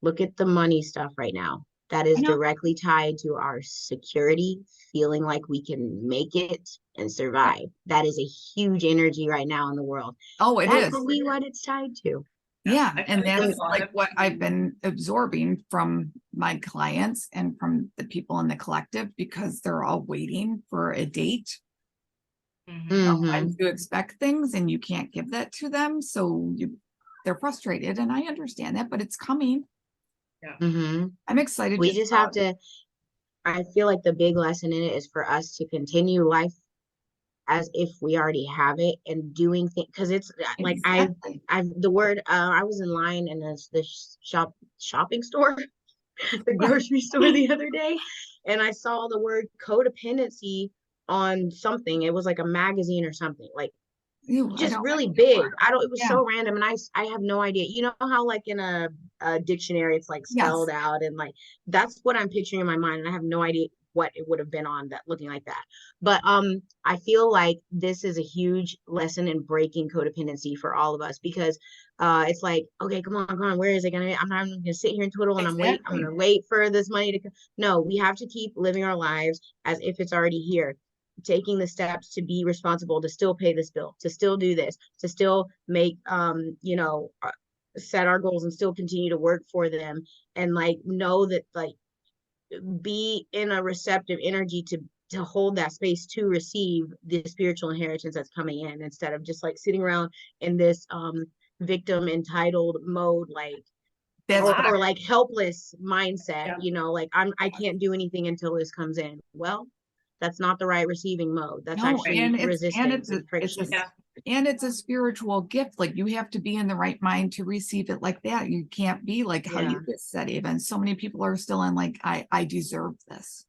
Look at the money stuff right now. That is directly tied to our security, feeling like we can make it and survive. That is a huge energy right now in the world. Oh, it That is. could be what it's tied to. Yeah. And that's like what I've been absorbing from my clients and from the people in the collective because they're all waiting for a date. You expect things and you can't give that to them. So they're frustrated and I understand that, but it's coming. I'm excited. We just have to, I feel like the big lesson in it is for us to continue life as if we already have it and doing things, because it's like I was in line in the shopping store, the grocery store the other day, and I saw the word codependency on something. It was like a magazine or something, like just really big. It was so random, and I have no idea. You know how like in a dictionary it's like spelled out, and like that's what I'm picturing in my mind, and I have no idea what it would have been on that looking like that. But I feel like this is a huge lesson in breaking codependency for all of us, because it's like, okay, come on, where is it gonna be? I'm not gonna sit here and twiddle and I'm gonna wait for this money to come. No, we have to keep living our lives as if it's already here, taking the steps to be responsible, to still pay this bill, to still do this, to still make set our goals and still continue to work for them, and like know that, like, be in a receptive energy to hold that space to receive the spiritual inheritance that's coming in, instead of just like sitting around in this victim entitled mode, like or like helpless mindset, like I can't do anything until this comes in. Well, that's not the right receiving mode. That's actually resistance and friction. And it's a spiritual gift. Like you have to be in the right mind to receive it like that. You can't be like how you just said, even so many people are still in like, I deserve this.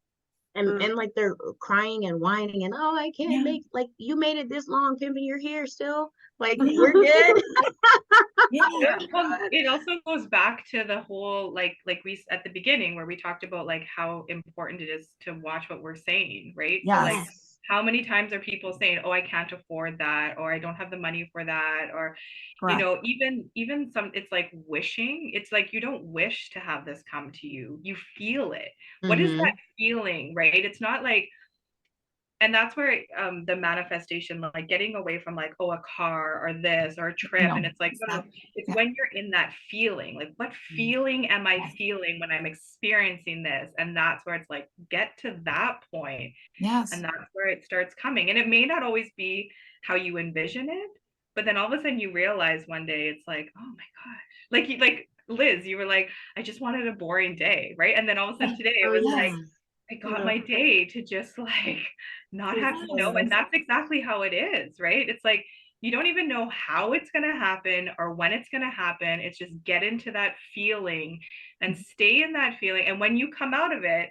And like they're crying and whining and, oh, I can't make, like, you made it this long, Pimpin', you're here still. Like, we're good. Well, it also goes back to the whole, like we at the beginning where we talked about like how important it is to watch what we're saying, right? So like, how many times are people saying, oh, I can't afford that, or I don't have the money for that, or even some, it's like wishing. It's like you don't wish to have this come to you, you feel it. What is that feeling, right? It's not like, and that's where the manifestation, like getting away from like, oh, a car or this or a trip, and it's like, no, it's when you're in that feeling, like what feeling am I feeling when I'm experiencing this? And that's where it's like, get to that point. And that's where it starts coming. And it may not always be how you envision it, but then all of a sudden you realize one day it's like, oh my gosh, like Liz, you were like, I just wanted a boring day, right? And then all of a sudden today it was like, I got my day to just like not have to know. And that's exactly how it is, right? It's like, you don't even know how it's going to happen or when it's going to happen. It's just get into that feeling and stay in that feeling. And when you come out of it,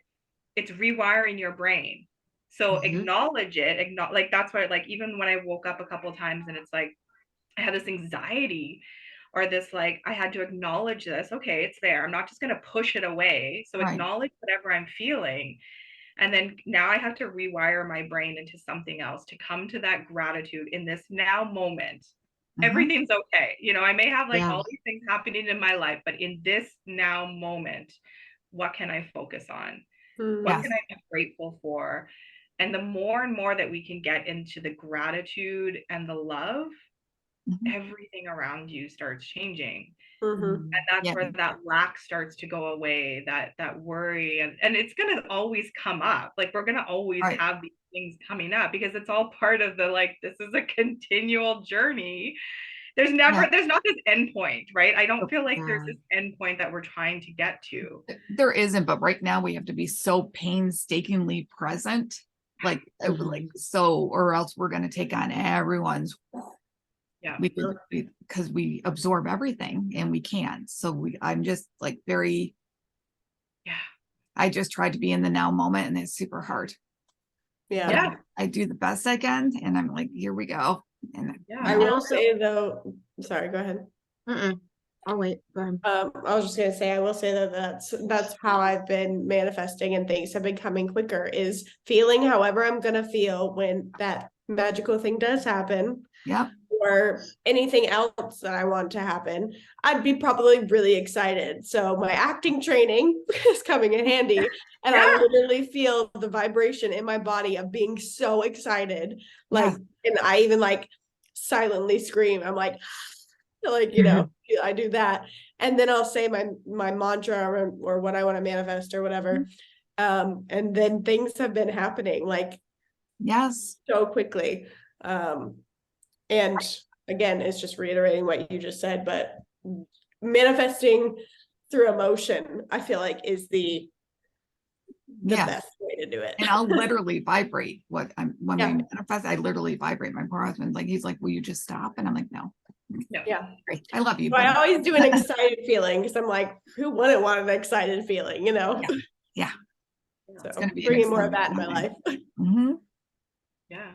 it's rewiring your brain. So Mhm. acknowledge it, like that's why, like, even when I woke up a couple of times and it's like I had this anxiety or this, like, I had to acknowledge this. Okay, it's there. I'm not just going to push it away. So Right. acknowledge whatever I'm feeling. And then now I have to rewire my brain into something else to come to that gratitude in this now moment. Everything's okay. You know, I may have like Yeah. all these things happening in my life, but in this now moment, what can I focus on? What Yes. can I be grateful for? And the more and more that we can get into the gratitude and the love, Mhm. everything around you starts changing. Mhm. And that's Yeah. where that lack starts to go away, that worry, and it's going to always come up. Like, we're going to always Right. have these things coming up because it's all part of the, like, this is a continual journey. There's Yeah. not this end point, right? I don't feel like there's Yeah. this end point that we're trying to get to. There isn't, but right now we have to be so painstakingly present, like Mhm. so, or else we're going to take on everyone's. Yeah. Because we absorb everything and we can't. So I'm just like very. Yeah. I just tried to be in the now moment, and it's super hard. Yeah. But Yeah. I do the best I can, and I'm like, here we go. And Yeah. I will say though, sorry, go ahead. Oh wait, go ahead. I was just gonna say, I will say that that's how I've been manifesting, and things have been coming quicker, is feeling however I'm gonna feel when that magical thing does happen, Yep. or anything else that I want to happen. I'd be probably really excited. So my acting training is coming in handy, and I literally feel the vibration in my body of being so excited. Like, and I even like silently scream. I'm like, you know, I do that, and then I'll say my mantra or what I want to manifest or whatever, and then things have been happening like Yes. so quickly, and again, it's just reiterating what you just said, but manifesting through emotion, I feel like, is the best way to do it. And I'll literally vibrate when we Yeah. manifest. I literally vibrate. My poor husband, like, he's like, will you just stop? And I'm like, no. Yeah. Great. I love you. So I But always do an excited feeling, because I'm like, who wouldn't want an excited feeling, you know? Yeah. So It's gonna be an bringing more of exciting that in my time. life. Mhm. Yeah.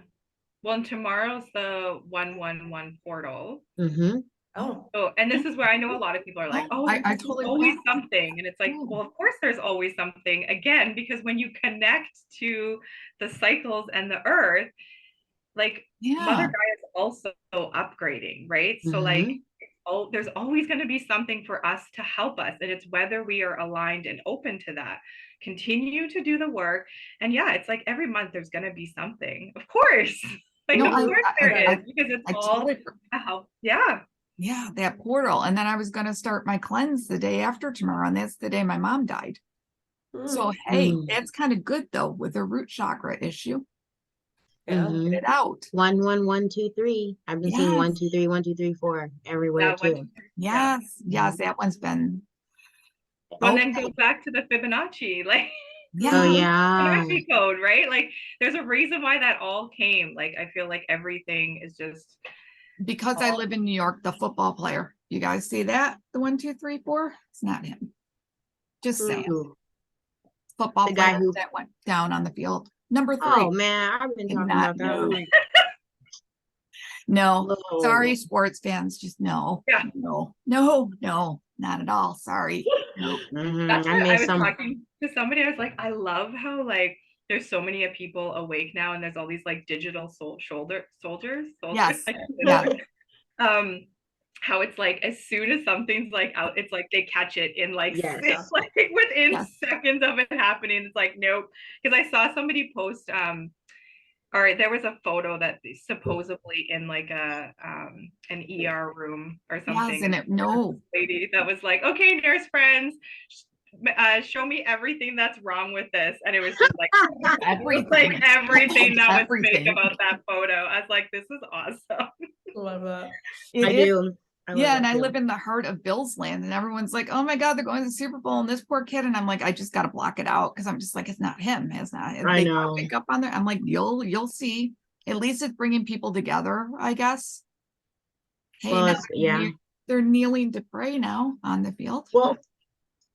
Well, and tomorrow's the 111 portal. Mm-hmm. Oh, So, and this is where I know a lot of people are like, oh, I there's totally always forgot. something. And it's like, well, of course there's always something, again, because when you connect to the cycles and the earth, like, Mother Yeah. Gaia is also upgrading, right? So like, there's always going to be something for us to help us, and it's whether we are aligned and open to that. Continue to do the work, and yeah, it's like every month there's going to be something, of course. Like, No, of course there is, because it's I all totally to help. Yeah. Yeah, that portal. And then I was going to start my cleanse the day after tomorrow, and that's the day my mom died. So hey, that's kind of good though with her root chakra issue. yeah. Get it out. 1 1 1 2 3. I've been seeing 1 2 3 1 2 3 4 everywhere too. Yes, that one's been. And then go back to the Fibonacci, like, Oh yeah. Fibonacci code, right? Like, there's a reason why that all came. Like, I feel like everything is just Because I live in New York, the football player. You guys see that? The 1 2 3 4. It's not him. Just saying. Football player that went down on the field. Number 3. Oh man, I've been talking about that. No, sorry, sports fans. Just no. Yeah. No, not at all. Sorry. No. That's why I was talking to somebody. I was like, I love how, like, there's so many people awake now, and there's all these like digital soldiers. Yes. How it's like, as soon as something's like out, it's like they catch it in like, Yes. like within seconds of it happening. It's like, nope. Because I saw somebody post or there was a photo that supposedly in like an ER room or something. Yes, and lady that was like, okay, nurse friends, show me everything that's wrong with this. And it was just like everything, that was fake about that photo. I was like, this is awesome. Love that. I do. And I live in the heart of Bill's land, and everyone's like, oh my God, they're going to the Super Bowl and this poor kid. And I'm like, I just got to block it out, because I'm just like, it's not him. It's not. I know. Pick up on there. I'm like, you'll see. At least it's bringing people together, I guess. Hey, well, they're kneeling to pray now on the field. Well,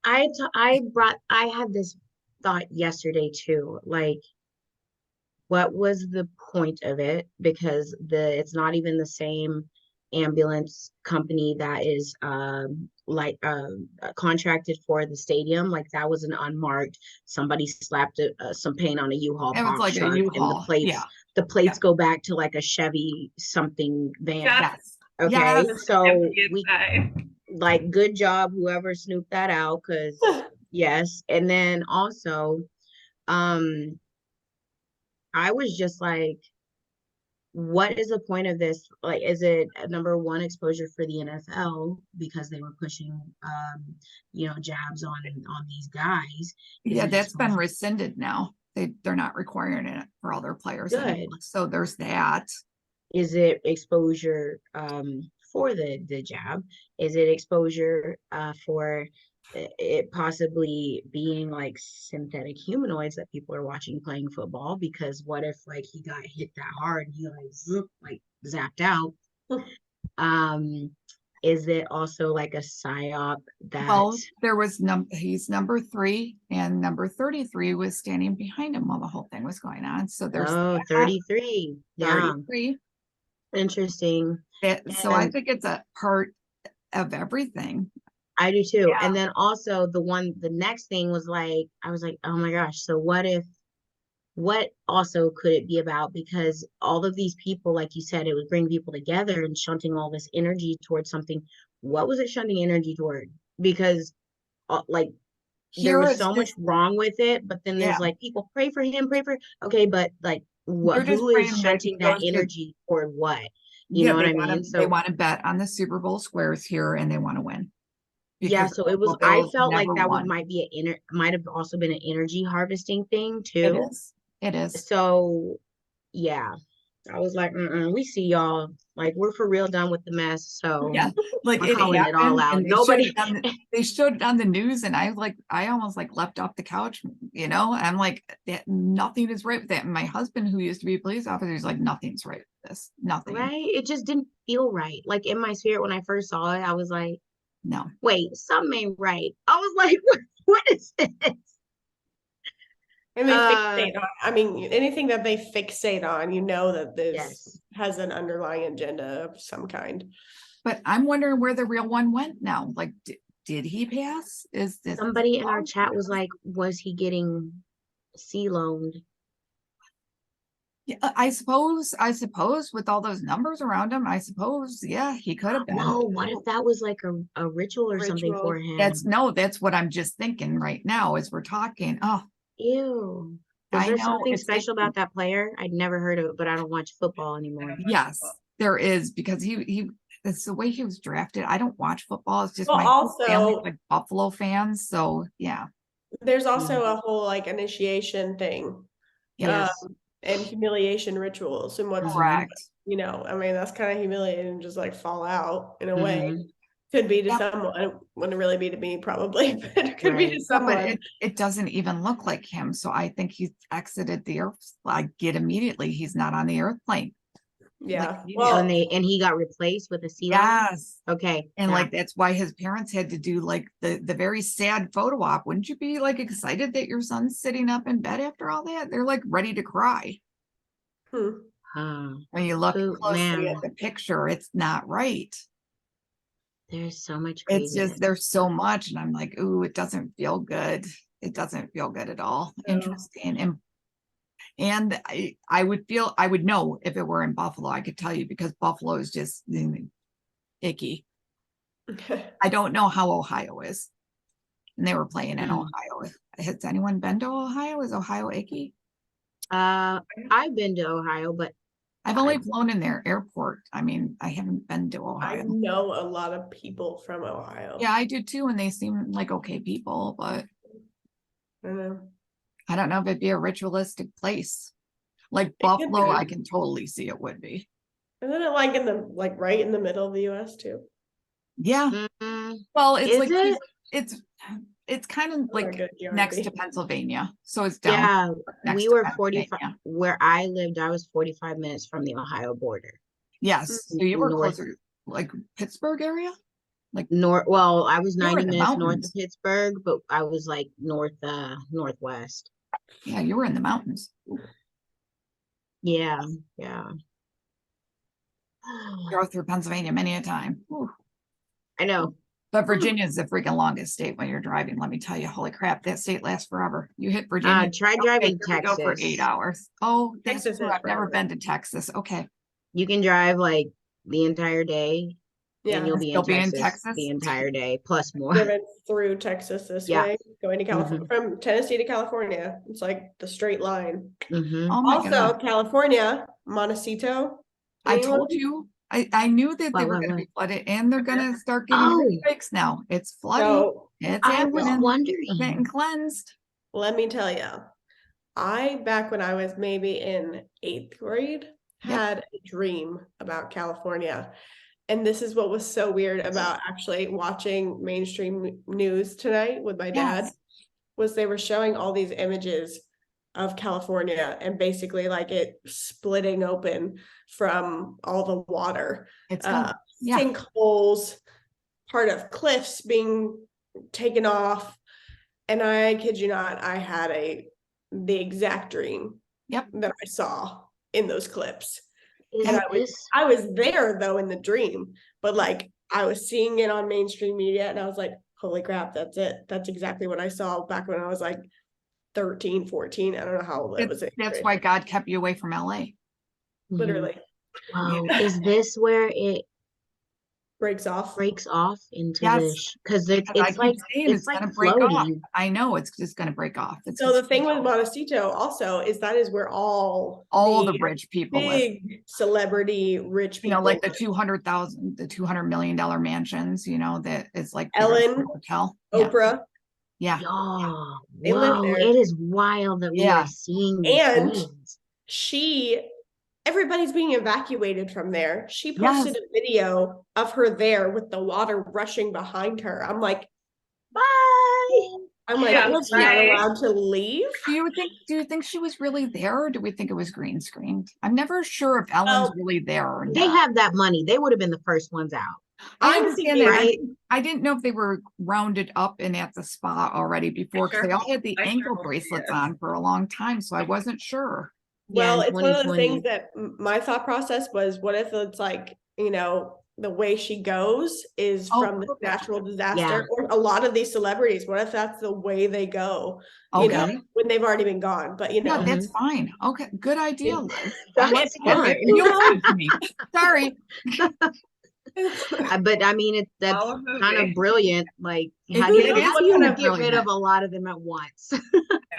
I had this thought yesterday too. Like, what was the point of it? Because it's not even the same ambulance company that is contracted for the stadium. Like that was an unmarked, somebody slapped some paint on a U-Haul It was box like a truck, and U-Haul. Yeah. the plates go back to like a Chevy something van. Yes. Okay, Yes. so we like, good job whoever snooped that out, because yes. And then also I was just like, what is the point of this? Like, is it number one, exposure for the NFL because they were pushing jabs on these guys? Yeah, that's been rescinded now. They're not requiring it for all their players anymore. So there's that. Is it exposure for the jab? Is it exposure for it possibly being like synthetic humanoids that people are watching playing football? Because what if like he got hit that hard and he like zoop, like zapped out? Is it also like a psyop that there was he's number 3 and number 33 was standing behind him while the whole thing was going on. So there's 33. 33. Interesting. So I think it's a part of everything. I do too. Yeah. And then also the next thing was like, I was like, oh my gosh, so what also could it be about? Because all of these people, like you said, it would bring people together and shunting all this energy towards something. What was it shunting energy toward? Because there was so much wrong with it, but then there's like, people pray for him, okay, but like who is shunting that energy toward what? You know what I mean? So they want to bet on the Super Bowl squares here and they want to win. Yeah, so it was, I felt like that might have also been an energy harvesting thing too. It is. So yeah, I was like, we see y'all, like we're for real done with the mess. So yeah, like I'm calling it all out. They showed it on the news, and I almost like leapt off the couch. I'm like, nothing is right with that. And my husband, who used to be a police officer, is like, nothing's right with this. Nothing. Right? It just didn't feel right. Like in my spirit, when I first saw it, I was like, no, wait, something ain't right. I was like, what is this? And they fixate on, anything that they fixate on, that this has an underlying agenda of some kind. But I'm wondering where the real one went now. Like, did he pass? Is this somebody in our chat was like, was he getting C-loaned? Yeah, I suppose with all those numbers around him, he could have been. Whoa, what if that was like a ritual or something for him? That's what I'm just thinking right now as we're talking. Oh, ew. Is there something special about that player? I'd never heard of it, but I don't watch football anymore. Yes, there is, because it's the way he was drafted. I don't watch football. It's just family, like Buffalo fans. So yeah. There's also a whole like initiation thing. Yes. And humiliation rituals, and what's correct. That's kind of humiliating, just like fall out in a way. Could be to someone, wouldn't really be to me probably, but it could be to someone. But it doesn't even look like him. So I think he's exited the earth. I get immediately he's not on the airplane. Yeah. And he got replaced with a sea lion. Yes. Okay. And like that's why his parents had to do like the very sad photo op. Wouldn't you be like excited that your son's sitting up in bed after all that? They're like ready to cry. When you look closely at the picture, it's not right. There's so much craziness. It's just there's so much, and I'm like, ooh, it doesn't feel good. It doesn't feel good at all. No. Interesting. And I would know if it were in Buffalo. I could tell you, because Buffalo is just icky. I don't know how Ohio is. And they were playing in Ohio. Has anyone been to Ohio? Is Ohio icky? I've been to Ohio, but I've only flown in their airport. I haven't been to Ohio. I know a lot of people from Ohio. Yeah, I do too, and they seem like okay people, but I don't know if it'd be a ritualistic place. Like Buffalo, I can totally see it would be. Isn't it like right in the middle of the US too? Yeah. Well, it's kind of like next to Pennsylvania. So it's down. Yeah, we were 45 where I lived. I was 45 minutes from the Ohio border. Yes. So you were closer, like Pittsburgh area? Like north. Well, I was 90 minutes north of Pittsburgh, but I was like northwest. Yeah, you were in the mountains. Yeah, yeah. Drove through Pennsylvania many a time. Whew. I know. But Virginia is the freaking longest state when you're driving. Let me tell you, holy crap, that state lasts forever. You hit Virginia, Try okay, driving here we go for 8 Texas. hours. Oh, that's Texas true. is I've never forever. been to Texas. Okay. You can drive like the entire day Yeah, and you'll be Still in be in Texas Texas? the entire day plus more. driven through Texas this Yeah. way, going to California from Tennessee to California. It's like the straight line. Mhm. Oh my Also, God. California, Montecito. I Anyone? told you. I knew that they What, were what, going to what? be flooded and they're going to start getting Oh, earthquakes now. It's flooding. So It's I was happening. wondering. Getting cleansed. let me tell you, back when I was maybe in 8th grade, Yep. had a dream about California. And this is what was so weird about actually watching mainstream news tonight with my dad, Yes. was they were showing all these images of California and basically like it splitting open from all the water, It's gonna, yeah. sinkholes, part of cliffs being taken off. And I kid you not, I had the exact dream Yep. that I saw in those clips. Is And this I was there though in the dream, but like I was seeing it on mainstream media and I was like, holy crap, that's it. That's exactly what I saw back when I was like 13, 14. I don't know how old it was. That's why God kept you away from LA. Literally Wow. Is this where it breaks off. breaks off into Yes. because I it's keep like saying it's like gonna break off. floating. I know it's just gonna break off. It's So the just thing with Montecito also is that is where all the rich people live. big celebrity rich You people, know, like the $200 million mansions, you know, that is like Ellen, hotel. Yeah. Oprah, Yeah. Y'all, they live whoa, there. it is wild that we Yeah. are seeing these And things. everybody's being evacuated from there. She posted a video of her there with the water rushing behind her. I'm like, Bye. I'm like, Yeah, was not bye. allowed to leave. Do you think she was really there, or do we think it was green screened? I'm never sure if Ellen's Well, really there or They not. have that money. They would have been the first ones out. I I'm understand thinking, that. right? I didn't know if they were rounded up and at the spa already before, because sure they all had the I sure ankle hope bracelets she is. on for a long time, so I wasn't sure. well, in it's one of those 2020. things that my thought process was, what if it's like, the way she goes is from the perfect. natural disaster, Yeah. or a lot of these celebrities, what if that's the way they go, Okay. when they've already been gone, but Yeah, that's fine. Okay, good idea, Liz. I like That's that. That fine. feels good to me. Sorry. But I mean, that's All of them, kind of eh? brilliant. Like, It how do is you what get kind rid of a lot of them at once?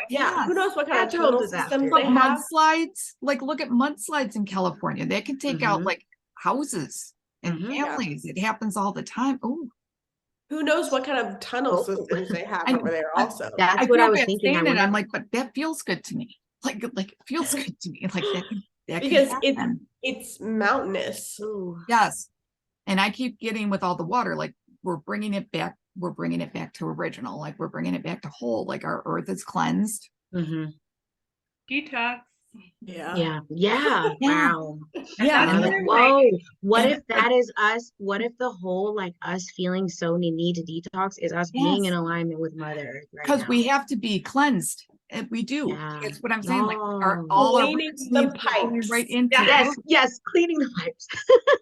Yeah, who knows what kind of Natural tunnel disaster. systems But they have. mudslides, like look at mudslides in California. They can take out Mhm. like houses and Mhm. Yeah. families. It happens all the time. Oh, Who knows what kind of tunnel Oh. systems they have I- over there I- also. That's I what feel I was bad thinking. I saying it. wonder. I'm like, but that feels good to me. Like it feels good to me. Like that Because could happen. it's mountainous. Ooh. Yes. And I keep getting with all the water, like we're bringing it back to original, like we're bringing it back to whole, like our earth is cleansed. Mhm. Detox. Yeah. Yeah. Yeah. Wow. Yeah. that's I'm And like, where, whoa, what and if that is us? What if the whole like us feeling so need to detox is us being in yes, alignment with Mother Earth right because now? we have to be cleansed. And we do. Yeah. It's what I'm saying. Like Oh. all our Cleaning roots the need to be going pipes. right into Yeah. Yes, cleaning the pipes.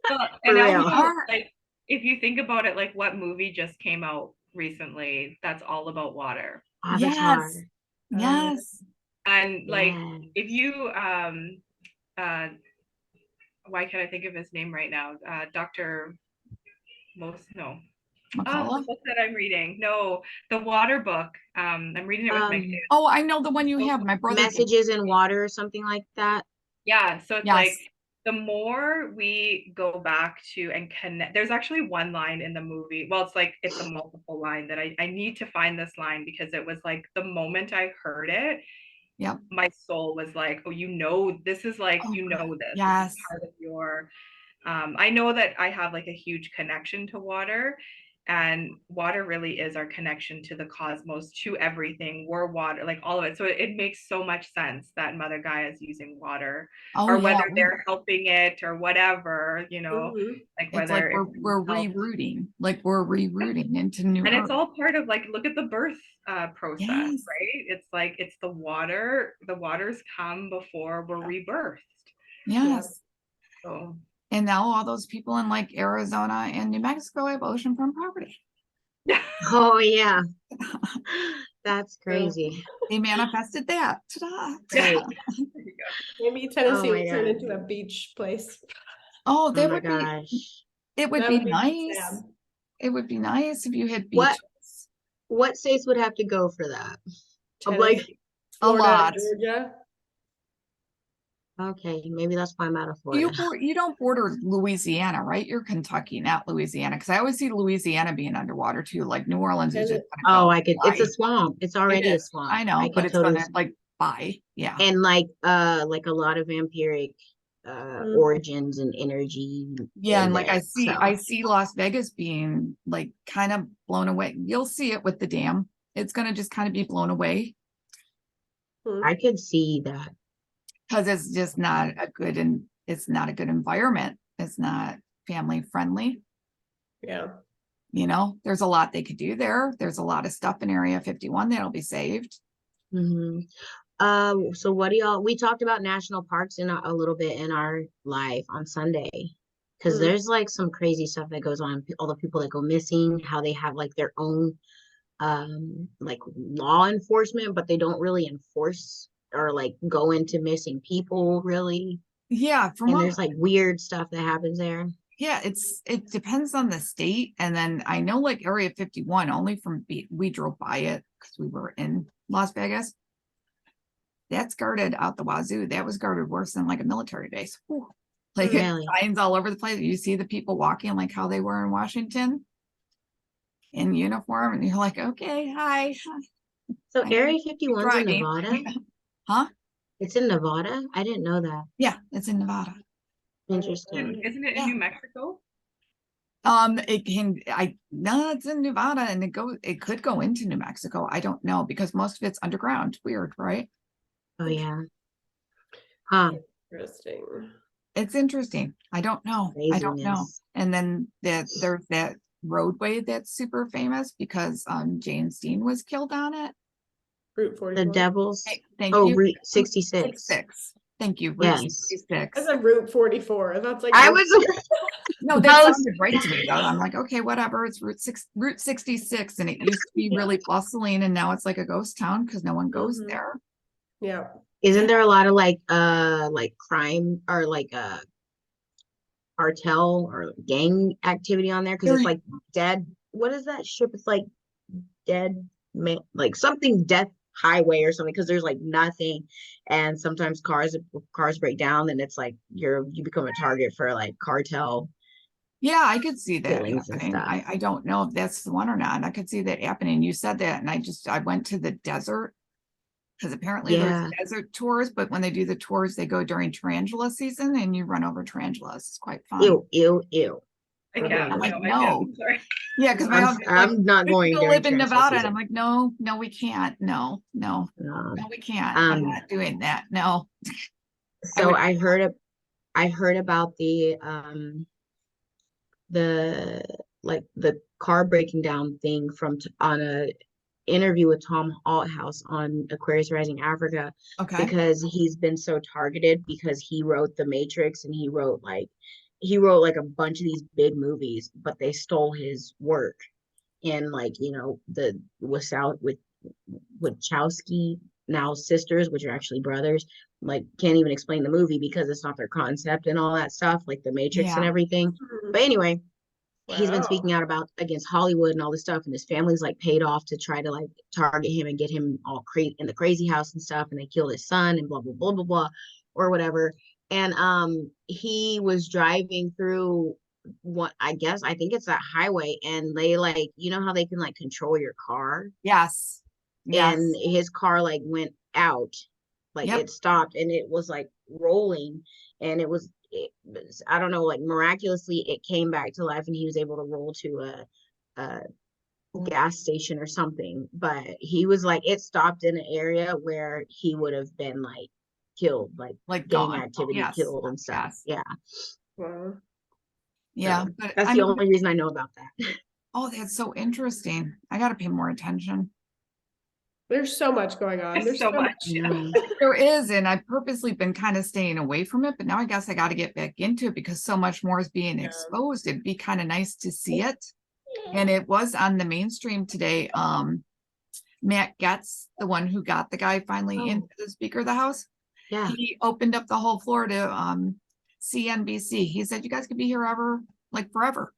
and For real. also, like, if you think about it, like what movie just came out recently that's all about water? Avatar. Yes. And like, Yeah. if you why can't I think of his name right now? Dr. The McCullough. book that I'm reading. No, the water book. I'm reading it with my kids. Oh, I know the one you have. My brother. Messages in water or something like that. Yeah, so it's Yes. like the more we go back to and connect, there's actually one line in the movie. Well, it's a multiple line that I need to find this line, because it was like the moment I heard it, Yep. my soul was like, oh, this is like, this. Yes. This is part of your I know that I have like a huge connection to water, and water really is our connection to the cosmos, to everything. We're water, like all of it. So it makes so much sense that Mother Gaia is using water, or whether they're helping it or whatever, Mhm. like It's whether like we're rerouting, into new and earth. it's all part of, like, look at the birth process, Yes. right? It's like, it's the water. The waters come before we're rebirthed. Yes. So And now all those people in like Arizona and New Mexico have oceanfront property. Oh yeah, that's crazy. They manifested that. Ta-da. Right. there you go. Maybe Tennessee my will turn God. into a beach place. Oh, Oh that my would be, gosh. it would That be would be nice. sad. It would be nice if you had What- beaches. What states would have to go for that? I'm like, Tennessee, A Florida, lot. Georgia. okay, maybe that's why I'm out of You Florida. you don't border Louisiana, right? You're Kentucky, not Louisiana. Because I always see Louisiana being underwater too. Like New Orleans is Is just it? gonna Oh, go I could, it's a by. swamp. It's already a is. swamp. I know, I but could it's totally, gonna like by. Yeah. and like a lot of vampiric origins and energy Yeah, in and like there. So I see Las Vegas being like kind of blown away. You'll see it with the dam. It's gonna just kind of be blown away I could see that. because it's just not a good and it's not a good environment. It's not family friendly. Yeah. You know, there's a lot they could do there. There's a lot of stuff in Area 51 that'll be saved. Hmm. So what do y'all, we talked about national parks in a little bit in our live on Sunday. Because there's like some crazy stuff that goes on, all the people that go missing, how they have like their own like law enforcement, but they don't really enforce or like go into missing people really. Yeah, from And what there's like weird stuff that happens there. yeah, it depends on the state. And then I know like Area 51 only from we drove by it because we were in Las Vegas. That's guarded out the wazoo. That was guarded worse than like a military base. Whew. Like Really? signs all over the place. You see the people walking like how they were in Washington in uniform, and you're like, okay, hi. So I Area keep 51's in driving. Nevada? Huh? It's in Nevada? I didn't know that. Yeah, it's in Nevada. Interesting. Isn't it in Yeah. New Mexico? It can no, it's in Nevada and it could go into New Mexico. I don't know because most of it's underground. Weird, right? Oh yeah. Huh. Interesting. It's interesting. I don't know. I don't know. Craziness. And then there's that roadway that's super famous because James Dean was killed on it. Route The 44. Devils. Thank Oh, you. Route 66. 66. Thank you. Route Yes. 66. I said Route 44. That's like I was No, that sounded right to me though. I'm like, okay, whatever. It's Route 66, and it used to be really bustling, and now it's like a ghost town because no one goes Mhm. there. Yeah. Isn't there a lot of like crime or like cartel or gang activity on there? Because it's like dead. What is that ship? It's like dead man, like something death highway or something. Because there's like nothing, and sometimes cars break down, and it's like you become a target for like cartel Yeah, I could see that killings and happening. stuff. I don't know if that's the one or not. I could see that happening. You said that, and I went to the desert because apparently Yeah. there's desert tours, but when they do the tours, they go during tarantula season, and you run over tarantulas. It's quite fun. Ew, ew, ew. I Okay. can't. I'm like, I no. can't. Sorry. Yeah, because my husband's like, I'm not we going can during live in tarantula Nevada, and season. I'm like, no, we can't. No, we can't. I'm not doing that. No. So I heard about the like the car breaking down thing on a interview with Tom Althouse on Aquarius Rising Africa, Okay. because he's been so targeted because he wrote The Matrix, and he wrote like a bunch of these big movies, but they stole his work. And like, the with Wachowski now sisters, which are actually brothers, like can't even explain the movie because it's not their concept and all that stuff, like The Matrix and Yeah. everything. But anyway, he's been Wow. speaking out against Hollywood and all this stuff, and his family's like paid off to try to like target him and get him all in the crazy house and stuff, and they killed his son and blah blah blah blah blah or whatever. And he was driving through I think it's that highway, and they like, how they can like control your car, Yes. Yes. and his car like went out, like Yep. it stopped, and it was like rolling, and I don't know, like miraculously it came back to life, and he was able to roll to a gas station or something. But he was like, it stopped in an area where he would have been like killed, like gang gone. activity, Yes. killed and stuff. Yes. Yeah. Wow. Yeah. So But that's I the mean, only reason I know about that. oh, that's so interesting. I got to pay more attention. There's so much going on. There's so much. There is, and I've purposely been kind of staying away from it, but now I guess I got to get back into it because so much more is being exposed. It'd be kind of nice to see it. And it was on the mainstream today. Matt Getz, the one who got the guy finally into the Speaker of the House. Yeah. He opened up the whole floor to CNBC. He said, you guys could be here forever.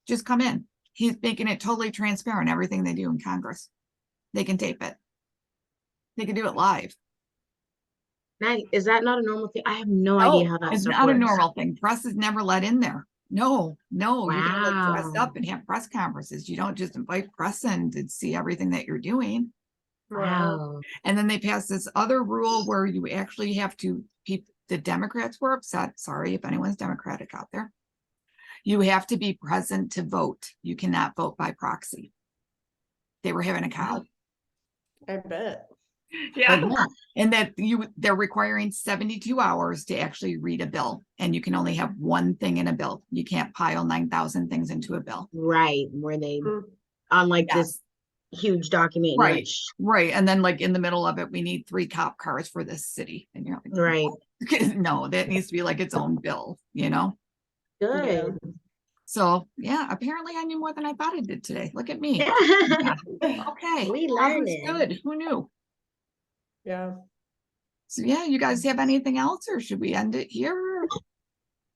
Just come in. He's making it totally transparent, everything they do in Congress. They can tape it. They can do it live. Maggie, is that not a normal thing? I have no idea how that It's stuff not a works. normal thing. Press is never let in there. No, you gotta dress Wow. up and have press conferences. You don't just invite press in to see everything that you're doing. Wow. And then they passed this other rule where you actually have to, the Democrats were upset. Sorry if anyone's Democratic out there. You have to be present to vote. You cannot vote by proxy. They were having a cow. I bet. Yeah. And that they're requiring 72 hours to actually read a bill. And you can only have one thing in a bill. You can't pile 9,000 things into a bill. Right. Where they, on like this huge document. Right. Right. And then like in the middle of it, we need 3 cop cars for this city. And you're like, right. No, that needs to be like its own bill, you know? Good. So yeah, apparently I knew more than I thought I did today. Look at me. Okay. We That was learning. good. Who knew? Yeah. So yeah, you guys have anything else or should we end it here?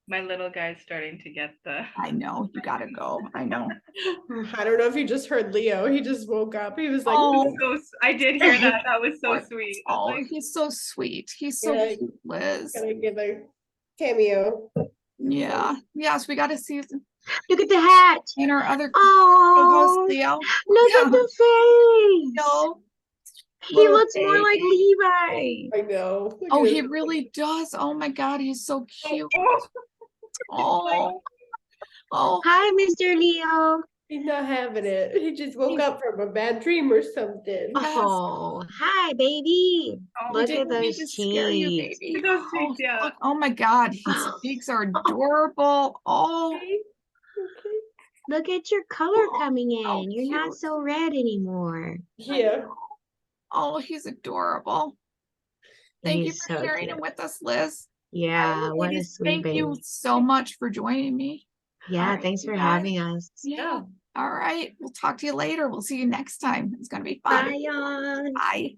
My little guy's starting to get the. I know, you gotta go. I know. I don't know if you just heard Leo. He just woke up. He was like, I did hear that. That was so sweet. Oh, Like, he's so sweet. He's so cute, Liz. Gotta give a cameo. Yeah. Yes, we gotta see Look at the hat. and our other Oh, co-host Leo. look at the face. No. He looks more like Levi. I know. Look Oh, at he him. really does. Oh my God, he's so cute. Oh. Hi, Mr. Leo. He's not having it. He just woke up from a bad dream or something. Oh, hi, baby. Look at those scare you, cheeks. baby. Those cheeks, yeah. Look, oh my God, his cheeks are adorable. Oh, Okay. Look at your color coming in. Oh, You're not cute. so red anymore. Yeah. oh, he's adorable. Thank you He's for so sharing cute. him with us, Liz. Yeah, what a Ladies, sweet thank baby. you so much for joining me. Yeah, All right, thanks you for guys. having us. Yeah. All right. We'll talk to you later. We'll see you next time. It's going to be fun. Bye, y'all. Bye.